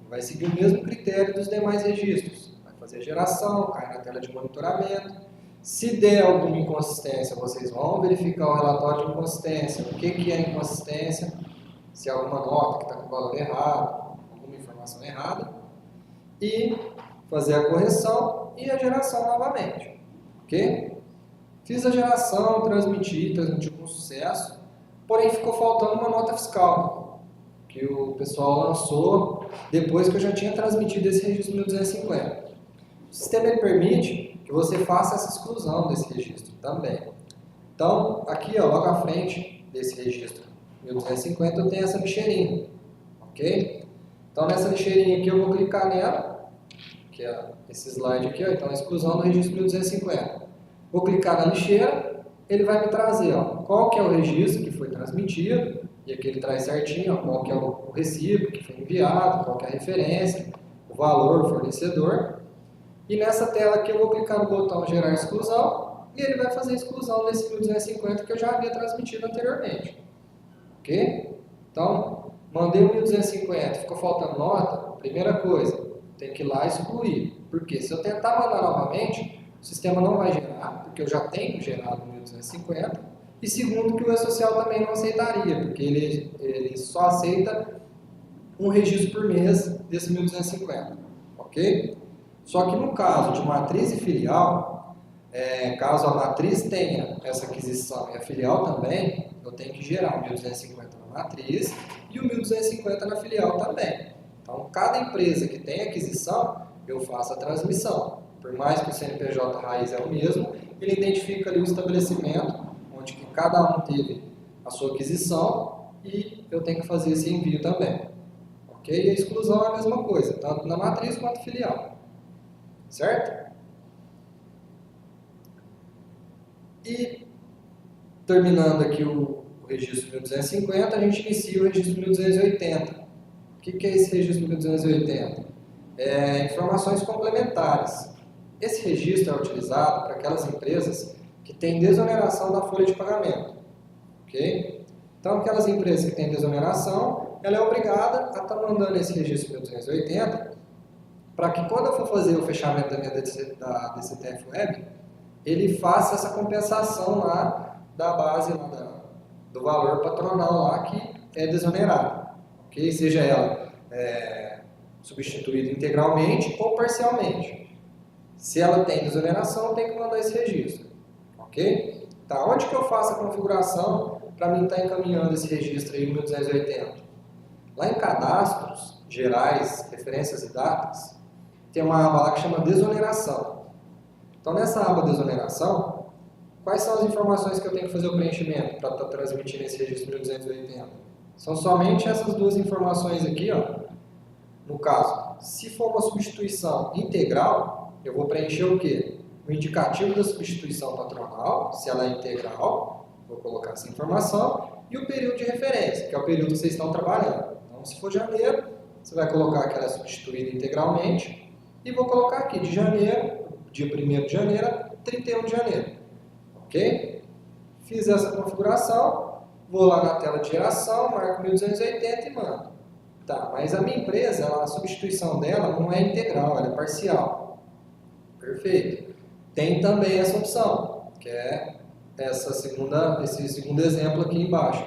Vai seguir o mesmo critério dos demais registros. Vai fazer a geração, cai na tela de monitoramento. Se der alguma inconsistência, vocês vão verificar o relatório de inconsistência. O que é inconsistência? Se há alguma nota que está com valor errado, alguma informação errada. E fazer a correção e a geração novamente. Ok? Fiz a geração, transmiti com sucesso. Porém, ficou faltando uma nota fiscal, que o pessoal lançou depois que eu já tinha transmitido esse registro 1250. O sistema ele permite que você faça essa exclusão desse registro também. Então, aqui, ó, logo à frente desse registro 1250, eu tenho essa lixeirinha, ok? Então, nessa lixeirinha aqui, eu vou clicar nela, que é esse slide aqui, ó, então, a exclusão do registro 1250. Vou clicar na lixeira, ele vai me trazer, ó, qual que é o registro que foi transmitido, e aqui ele traz certinho, ó, qual que é o recibo que foi enviado, qual que é a referência, o valor, o fornecedor. E nessa tela aqui eu vou clicar no botão gerar exclusão, e ele vai fazer a exclusão desse 1250 que eu já havia transmitido anteriormente. Ok? Então, mandei o 1250, ficou faltando nota, primeira coisa, tem que ir lá excluir. Porque se eu tentar mandar novamente, o sistema não vai gerar, porque eu já tenho gerado 1250. E segundo, que o E-Social também não aceitaria, porque ele só aceita um registro por mês desse 1250. Ok? Só que no caso de matriz e filial, caso a matriz tenha essa aquisição e a filial também, eu tenho que gerar o 1250 na matriz e o 1250 na filial também. Então, cada empresa que tem aquisição, eu faço a transmissão. Por mais que o CNPJ raiz é o mesmo, ele identifica ali o estabelecimento onde que cada um teve a sua aquisição e eu tenho que fazer esse envio também. Ok? E a exclusão é a mesma coisa, tanto na matriz quanto filial. Certo? E terminando aqui o registro 1250, a gente inicia o registro 1280. O que é esse registro 1280? Informações complementares. Esse registro é utilizado para aquelas empresas que têm desoneração da folha de pagamento. Ok? Então, aquelas empresas que têm desoneração, ela é obrigada a estar mandando esse registro 1280 para que quando eu for fazer o fechamento da minha DCTF Web, ele faça essa compensação lá da base lá do valor patronal lá que é desonerado. Ok? Seja ela substituída integralmente ou parcialmente. Se ela tem desoneração, tem que mandar esse registro. Ok? Tá, onde que eu faço a configuração para mim estar encaminhando esse registro aí 1280? Lá em cadastros gerais, referências e datas, tem uma aba lá que chama desoneração. Então nessa aba desoneração, quais são as informações que eu tenho que fazer o preenchimento para estar transmitindo esse registro 1280? São somente essas duas informações aqui, ó. No caso, se for uma substituição integral, eu vou preencher o quê? O indicativo da substituição patronal, se ela é integral, vou colocar essa informação, e o período de referência, que é o período que vocês estão trabalhando. Então, se for janeiro, você vai colocar que ela é substituída integralmente, e vou colocar aqui de janeiro, dia 1º de janeiro a 31 de janeiro. Ok? Fiz essa configuração, vou lá na tela de geração, marco 1280 e mando. Tá, mas a minha empresa, a substituição dela não é integral, ela é parcial. Perfeito. Tem também essa opção, que é esse segundo exemplo aqui embaixo.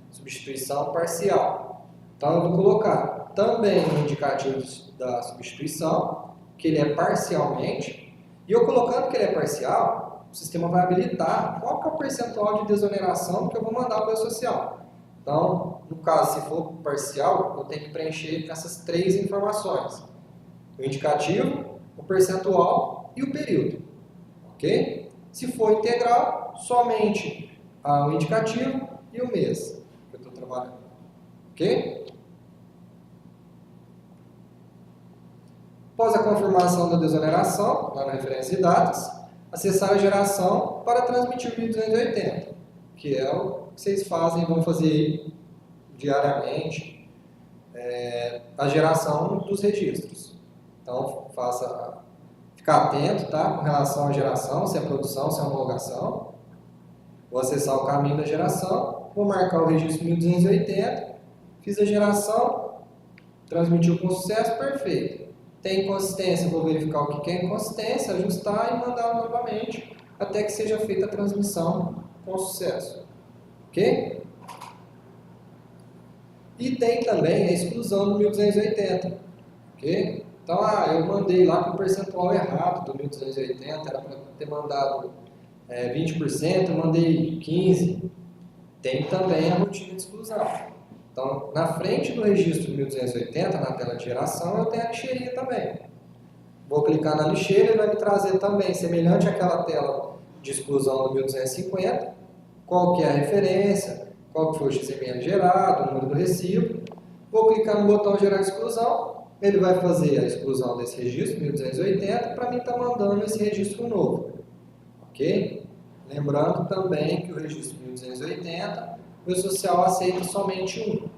Substituição parcial. Então eu vou colocar também no indicativo da substituição, que ele é parcialmente, e eu colocando que ele é parcial, o sistema vai habilitar qual que é o percentual de desoneração que eu vou mandar para o E-Social. Então, no caso, se for parcial, eu tenho que preencher essas três informações. O indicativo, o percentual e o período. Ok? Se for integral, somente o indicativo e o mês que eu estou trabalhando. Ok? Após a confirmação da desoneração, lá na referência de datas, acessar a geração para transmitir o 1280, que é o que vocês fazem, vão fazer diariamente, a geração dos registros. Então, ficar atento, tá? Com relação à geração, se é produção, se é homologação. Vou acessar o caminho da geração, vou marcar o registro 1280, fiz a geração, transmitiu com sucesso, perfeito. Tem inconsistência, vou verificar o que é inconsistência, ajustar e mandar novamente, até que seja feita a transmissão com sucesso. Ok? E tem também a exclusão do 1280. Ok? Então, eu mandei lá com o percentual errado do 1280, era para ter mandado 20%, eu mandei 15%. Tem também a rotina de exclusão. Então, na frente do registro 1280, na tela de geração, eu tenho a lixeirinha também. Vou clicar na lixeira, ele vai me trazer também, semelhante àquela tela de exclusão do 1250, qual que é a referência, qual que foi o XML gerado, o número do recibo. Vou clicar no botão gerar exclusão, ele vai fazer a exclusão desse registro 1280 para mim estar mandando esse registro novo. Ok? Lembrando também que o registro 1280, o social aceita somente um.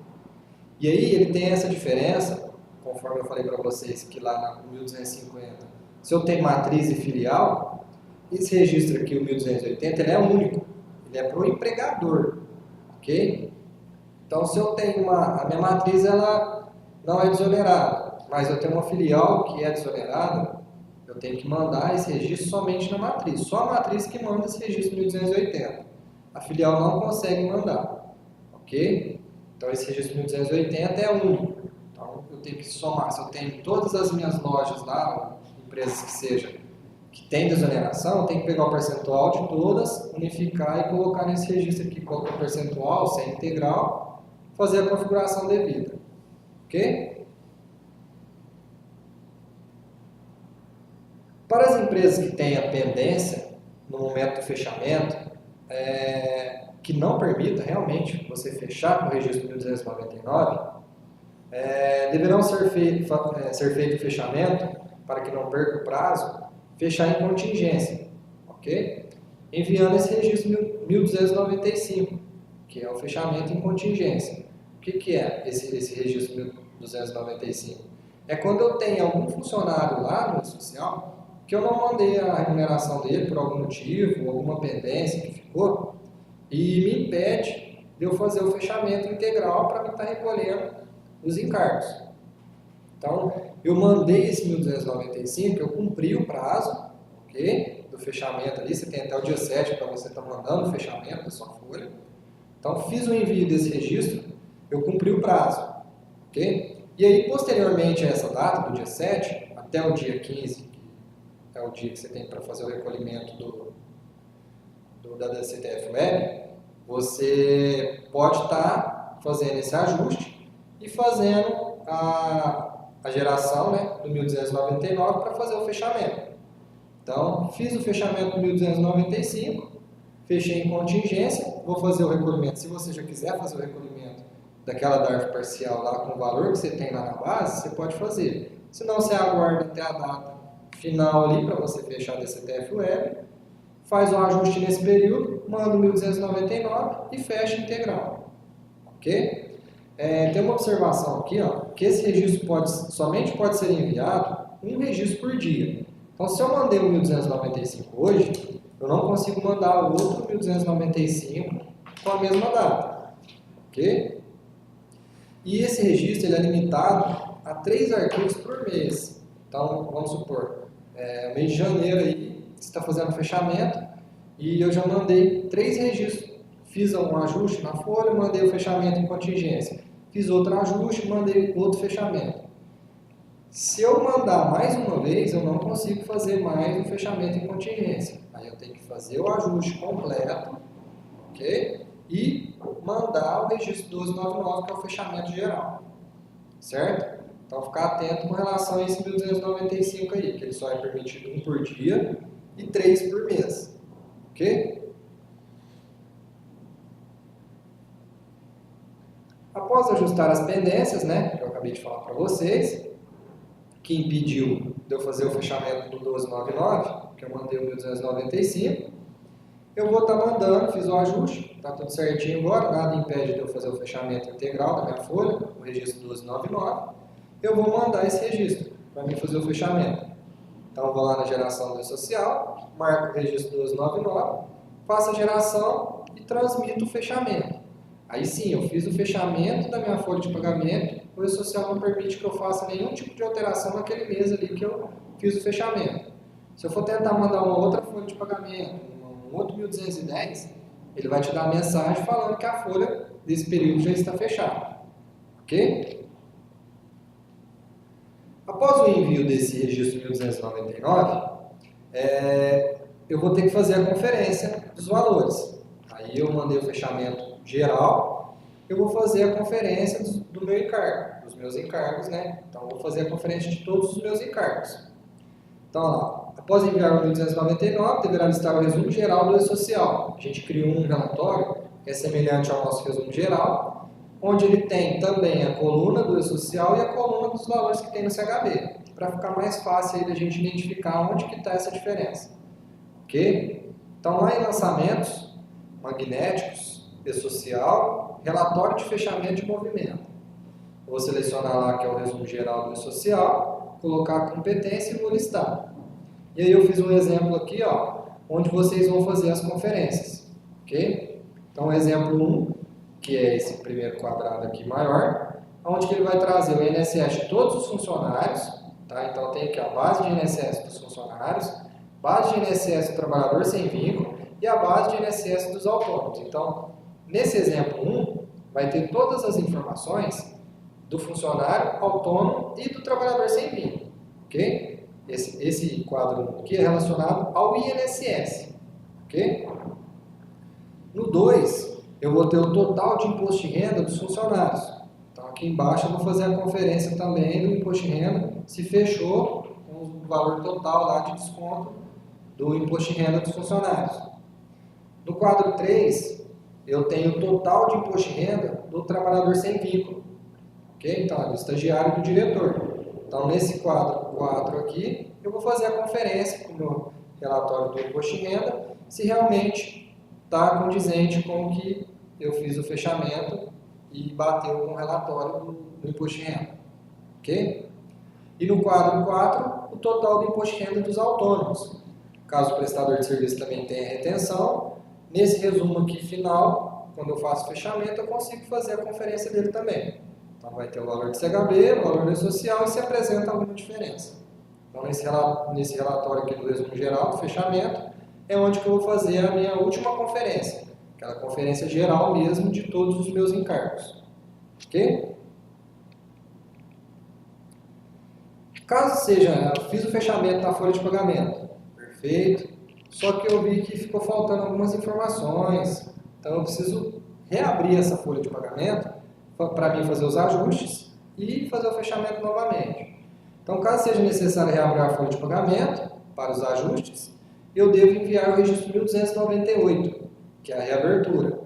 E aí ele tem essa diferença, conforme eu falei para vocês que lá no 1250, se eu tenho matriz e filial, esse registro aqui, o 1280, ele é único. Ele é para o empregador. Ok? Então, se eu tenho a minha matriz, ela não é desonerada, mas eu tenho uma filial que é desonerada, eu tenho que mandar esse registro somente na matriz. Só a matriz que manda esse registro 1280. A filial não consegue mandar. Ok? Então, esse registro 1280 é único. Então, eu tenho que somar. Se eu tenho todas as minhas lojas lá, empresas que sejam, que tem desoneração, eu tenho que pegar o percentual de todas, unificar e colocar nesse registro aqui qual é o percentual, se é integral, fazer a configuração devida. Ok? Para as empresas que têm a pendência no momento do fechamento, que não permita realmente você fechar com o registro 1299, deverão ser feito o fechamento, para que não perca o prazo, fechar em contingência, ok? Enviando esse registro 1295, que é o fechamento em contingência. O que é esse registro 1295? É quando eu tenho algum funcionário lá no social que eu não mandei a remuneração dele por algum motivo, alguma pendência que ficou, e me impede de eu fazer o fechamento integral para mim estar recolhendo os encargos. Então, eu mandei esse 1295, eu cumpri o prazo, ok? Do fechamento ali, você tem até o dia 7 para você estar mandando o fechamento da sua folha. Então, fiz o envio desse registro, eu cumpri o prazo, ok? E aí, posteriormente a essa data, do dia 7, até o dia 15, que é o dia que você tem para fazer o recolhimento da DCTF Web, você pode estar fazendo esse ajuste e fazendo a geração, né, do 1299 para fazer o fechamento. Então, fiz o fechamento do 1295, fechei em contingência, vou fazer o recolhimento. Se você já quiser fazer o recolhimento daquela DARF parcial lá com o valor que você tem lá na base, você pode fazer. Se não, você aguarda até a data final ali para você fechar a DCTF Web, faz o ajuste nesse período, manda o 1299 e fecha integral. Ok? Tem uma observação aqui, ó, que esse registro somente pode ser enviado um registro por dia. Então, se eu mandei o 1295 hoje, eu não consigo mandar o outro 1295 com a mesma data. Ok? E esse registro ele é limitado a 3 arquivos por mês. Então, vamos supor, mês de janeiro aí, você está fazendo fechamento e eu já mandei 3 registros. Fiz um ajuste na folha, mandei o fechamento em contingência. Fiz outro ajuste, mandei outro fechamento. Se eu mandar mais uma vez, eu não consigo fazer mais o fechamento em contingência. Aí eu tenho que fazer o ajuste completo, ok? E mandar o registro 1299, que é o fechamento geral. Certo? Então, ficar atento com relação a esse 1295 aí, que ele só é permitido 1 por dia e 3 por mês. Ok? Após ajustar as pendências, né, que eu acabei de falar para vocês, que impediu de eu fazer o fechamento do 1299, que eu mandei o 1295, eu vou estar mandando, fiz o ajuste, está tudo certinho agora, nada impede de eu fazer o fechamento integral da minha folha, o registro 1299, eu vou mandar esse registro para mim fazer o fechamento. Então, eu vou lá na geração do E-Social, marco o registro 1299, faço a geração e transmito o fechamento. Aí sim, eu fiz o fechamento da minha folha de pagamento, o E-Social não permite que eu faça nenhum tipo de alteração naquele mês ali que eu fiz o fechamento. Se eu for tentar mandar uma outra folha de pagamento, um outro 1210, ele vai te dar a mensagem falando que a folha desse período já está fechada. Ok? Após o envio desse registro 1299, eu vou ter que fazer a conferência dos valores. Aí eu mandei o fechamento geral, eu vou fazer a conferência do meu encargo, dos meus encargos, né? Então, eu vou fazer a conferência de todos os meus encargos. Então, lá, após enviar o 1299, deverá listar o resumo geral do E-Social. A gente criou um relatório que é semelhante ao nosso resumo geral, onde ele tem também a coluna do E-Social e a coluna dos valores que tem no CHB, para ficar mais fácil aí da gente identificar onde que está essa diferença. Ok? Então, lá em lançamentos, magnéticos, E-Social, relatório de fechamento de movimento. Eu vou selecionar lá que é o resumo geral do E-Social, colocar a competência e vou listar. E aí eu fiz um exemplo aqui, ó, onde vocês vão fazer as conferências. Ok? Então, exemplo 1, que é esse primeiro quadrado aqui maior, onde que ele vai trazer o INSS de todos os funcionários, tá? Então tem aqui a base de INSS dos funcionários, base de INSS do trabalhador sem vínculo e a base de INSS dos autônomos. Então, nesse exemplo 1, vai ter todas as informações do funcionário autônomo e do trabalhador sem vínculo, ok? Esse quadro aqui é relacionado ao INSS, ok? No 2, eu vou ter o total de imposto de renda dos funcionários. Então, aqui embaixo eu vou fazer a conferência também do imposto de renda, se fechou com o valor total lá de desconto do imposto de renda dos funcionários. No quadro 3, eu tenho o total de imposto de renda do trabalhador sem vínculo. Ok? Então, do estagiário e do diretor. Então, nesse quadro 4 aqui, eu vou fazer a conferência com o meu relatório do imposto de renda, se realmente está condizente com o que eu fiz o fechamento e bateu com o relatório do imposto de renda. Ok? E no quadro 4, o total do imposto de renda dos autônomos. Caso o prestador de serviço também tenha retenção, nesse resumo aqui final, quando eu faço o fechamento, eu consigo fazer a conferência dele também. Então vai ter o valor de CHB, o valor do social e se apresenta alguma diferença. Então nesse relatório aqui do resumo geral, do fechamento, é onde que eu vou fazer a minha última conferência. Aquela conferência geral mesmo de todos os meus encargos. Ok? Caso seja, eu fiz o fechamento da folha de pagamento, perfeito, só que eu vi que ficou faltando algumas informações, então eu preciso reabrir essa folha de pagamento para mim fazer os ajustes e fazer o fechamento novamente. Então, caso seja necessário reabrir a folha de pagamento para os ajustes, eu devo enviar o registro 1298, que é a reabertura,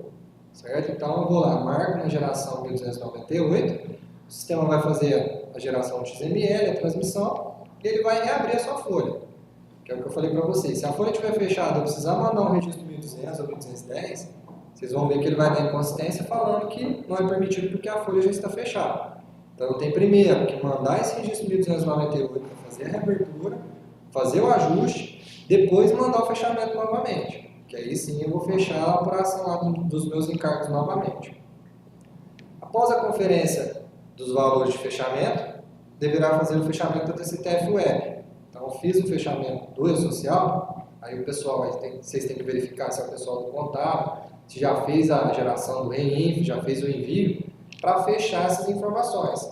certo? Então, eu vou lá, marco na geração 1298, o sistema vai fazer a geração de XML, a transmissão, e ele vai reabrir a sua folha, que é o que eu falei para vocês. Se a folha estiver fechada, eu precisar mandar um registro 1200 ou 1210, vocês vão ver que ele vai dar inconsistência falando que não é permitido porque a folha já está fechada. Então, eu tenho primeiro que mandar esse registro 1298 para fazer a reabertura, fazer o ajuste, depois mandar o fechamento novamente. Que aí sim eu vou fechar a apuração lá dos meus encargos novamente. Após a conferência dos valores de fechamento, deverá fazer o fechamento da TCTF Web. Então, eu fiz o fechamento do E-Social, aí o pessoal, vocês têm que verificar se é o pessoal do contábil, se já fez a geração do reinf, já fez o envio, para fechar essas informações.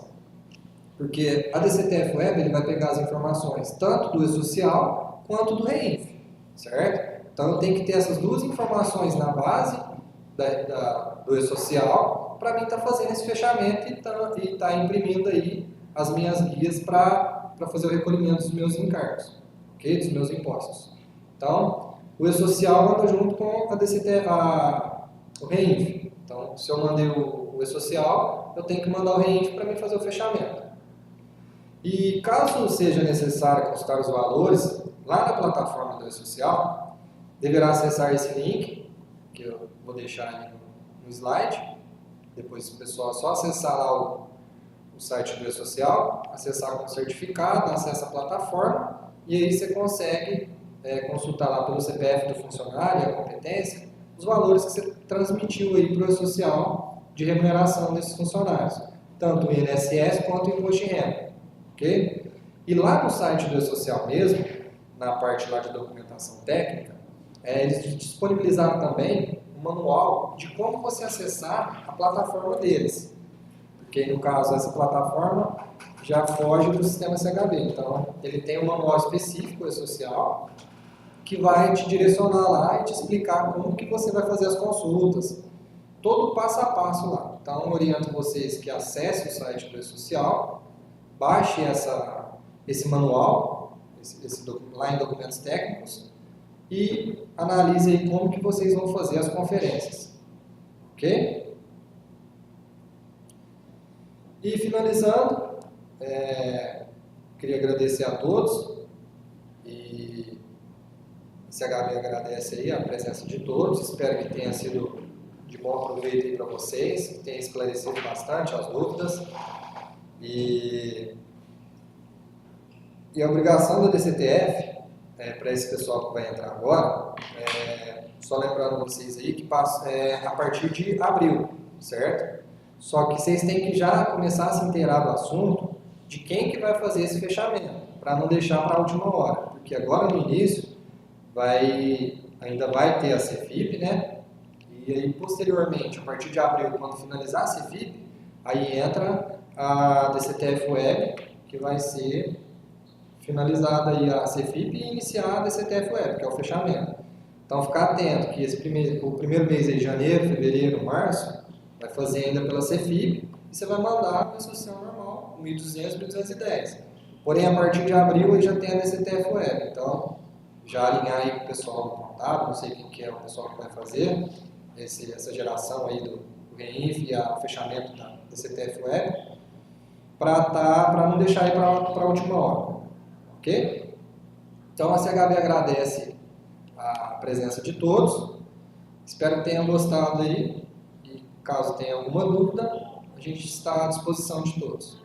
Porque a DCTF Web ele vai pegar as informações tanto do E-Social quanto do reinf, certo? Então eu tenho que ter essas duas informações na base do E-Social para mim estar fazendo esse fechamento e estar imprimindo aí as minhas guias para fazer o recolhimento dos meus encargos, ok? Dos meus impostos. Então, o E-Social anda junto com o reinf. Então, se eu mandei o E-Social, eu tenho que mandar o reinf para mim fazer o fechamento. E caso seja necessário consultar os valores, lá na plataforma do E-Social, deverá acessar esse link, que eu vou deixar aí no slide. Depois o pessoal só acessar lá o site do E-Social, acessar com certificado, acessa a plataforma, e aí você consegue consultar lá pelo CPF do funcionário e a competência os valores que você transmitiu aí para o social de remuneração desses funcionários, tanto o INSS quanto o imposto de renda, ok? E lá no site do E-Social mesmo, na parte lá de documentação técnica, eles disponibilizaram também um manual de como você acessar a plataforma deles, porque no caso essa plataforma já foge do sistema CHB, então ele tem um manual específico E-Social que vai te direcionar lá e te explicar como que você vai fazer as consultas, todo o passo a passo lá. Então, oriento vocês que acessem o site do E-Social, baixe esse manual, lá em documentos técnicos, e analise aí como que vocês vão fazer as conferências. Ok? E finalizando, queria agradecer a todos, e a CHB agradece aí a presença de todos, espero que tenha sido de bom proveito aí para vocês, que tenha esclarecido bastante as dúvidas. E a obrigação da DCTF, para esse pessoal que vai entrar agora, só lembrando vocês aí que passa a partir de abril, certo? Só que vocês têm que já começar a se inteirar do assunto de quem que vai fazer esse fechamento, para não deixar para a última hora, porque agora no início ainda vai ter a CFIP, né? E aí posteriormente, a partir de abril, quando finalizar a CFIP, aí entra a DCTF Web, que vai ser finalizada aí a CFIP e iniciar a DCTF Web, que é o fechamento. Então ficar atento que o primeiro mês aí, janeiro, fevereiro, março, vai fazer ainda pela CFIP e você vai mandar a associação normal, 1.200, 1.210. Porém, a partir de abril aí já tem a DCTF Web. Então, já alinhar aí com o pessoal do contábil, não sei quem que é o pessoal que vai fazer essa geração aí do REINF e o fechamento da DCTF Web, para não deixar aí para a última hora. Ok? Então, a CHB agradece a presença de todos. Espero que tenham gostado aí. E caso tenha alguma dúvida, a gente está à disposição de todos.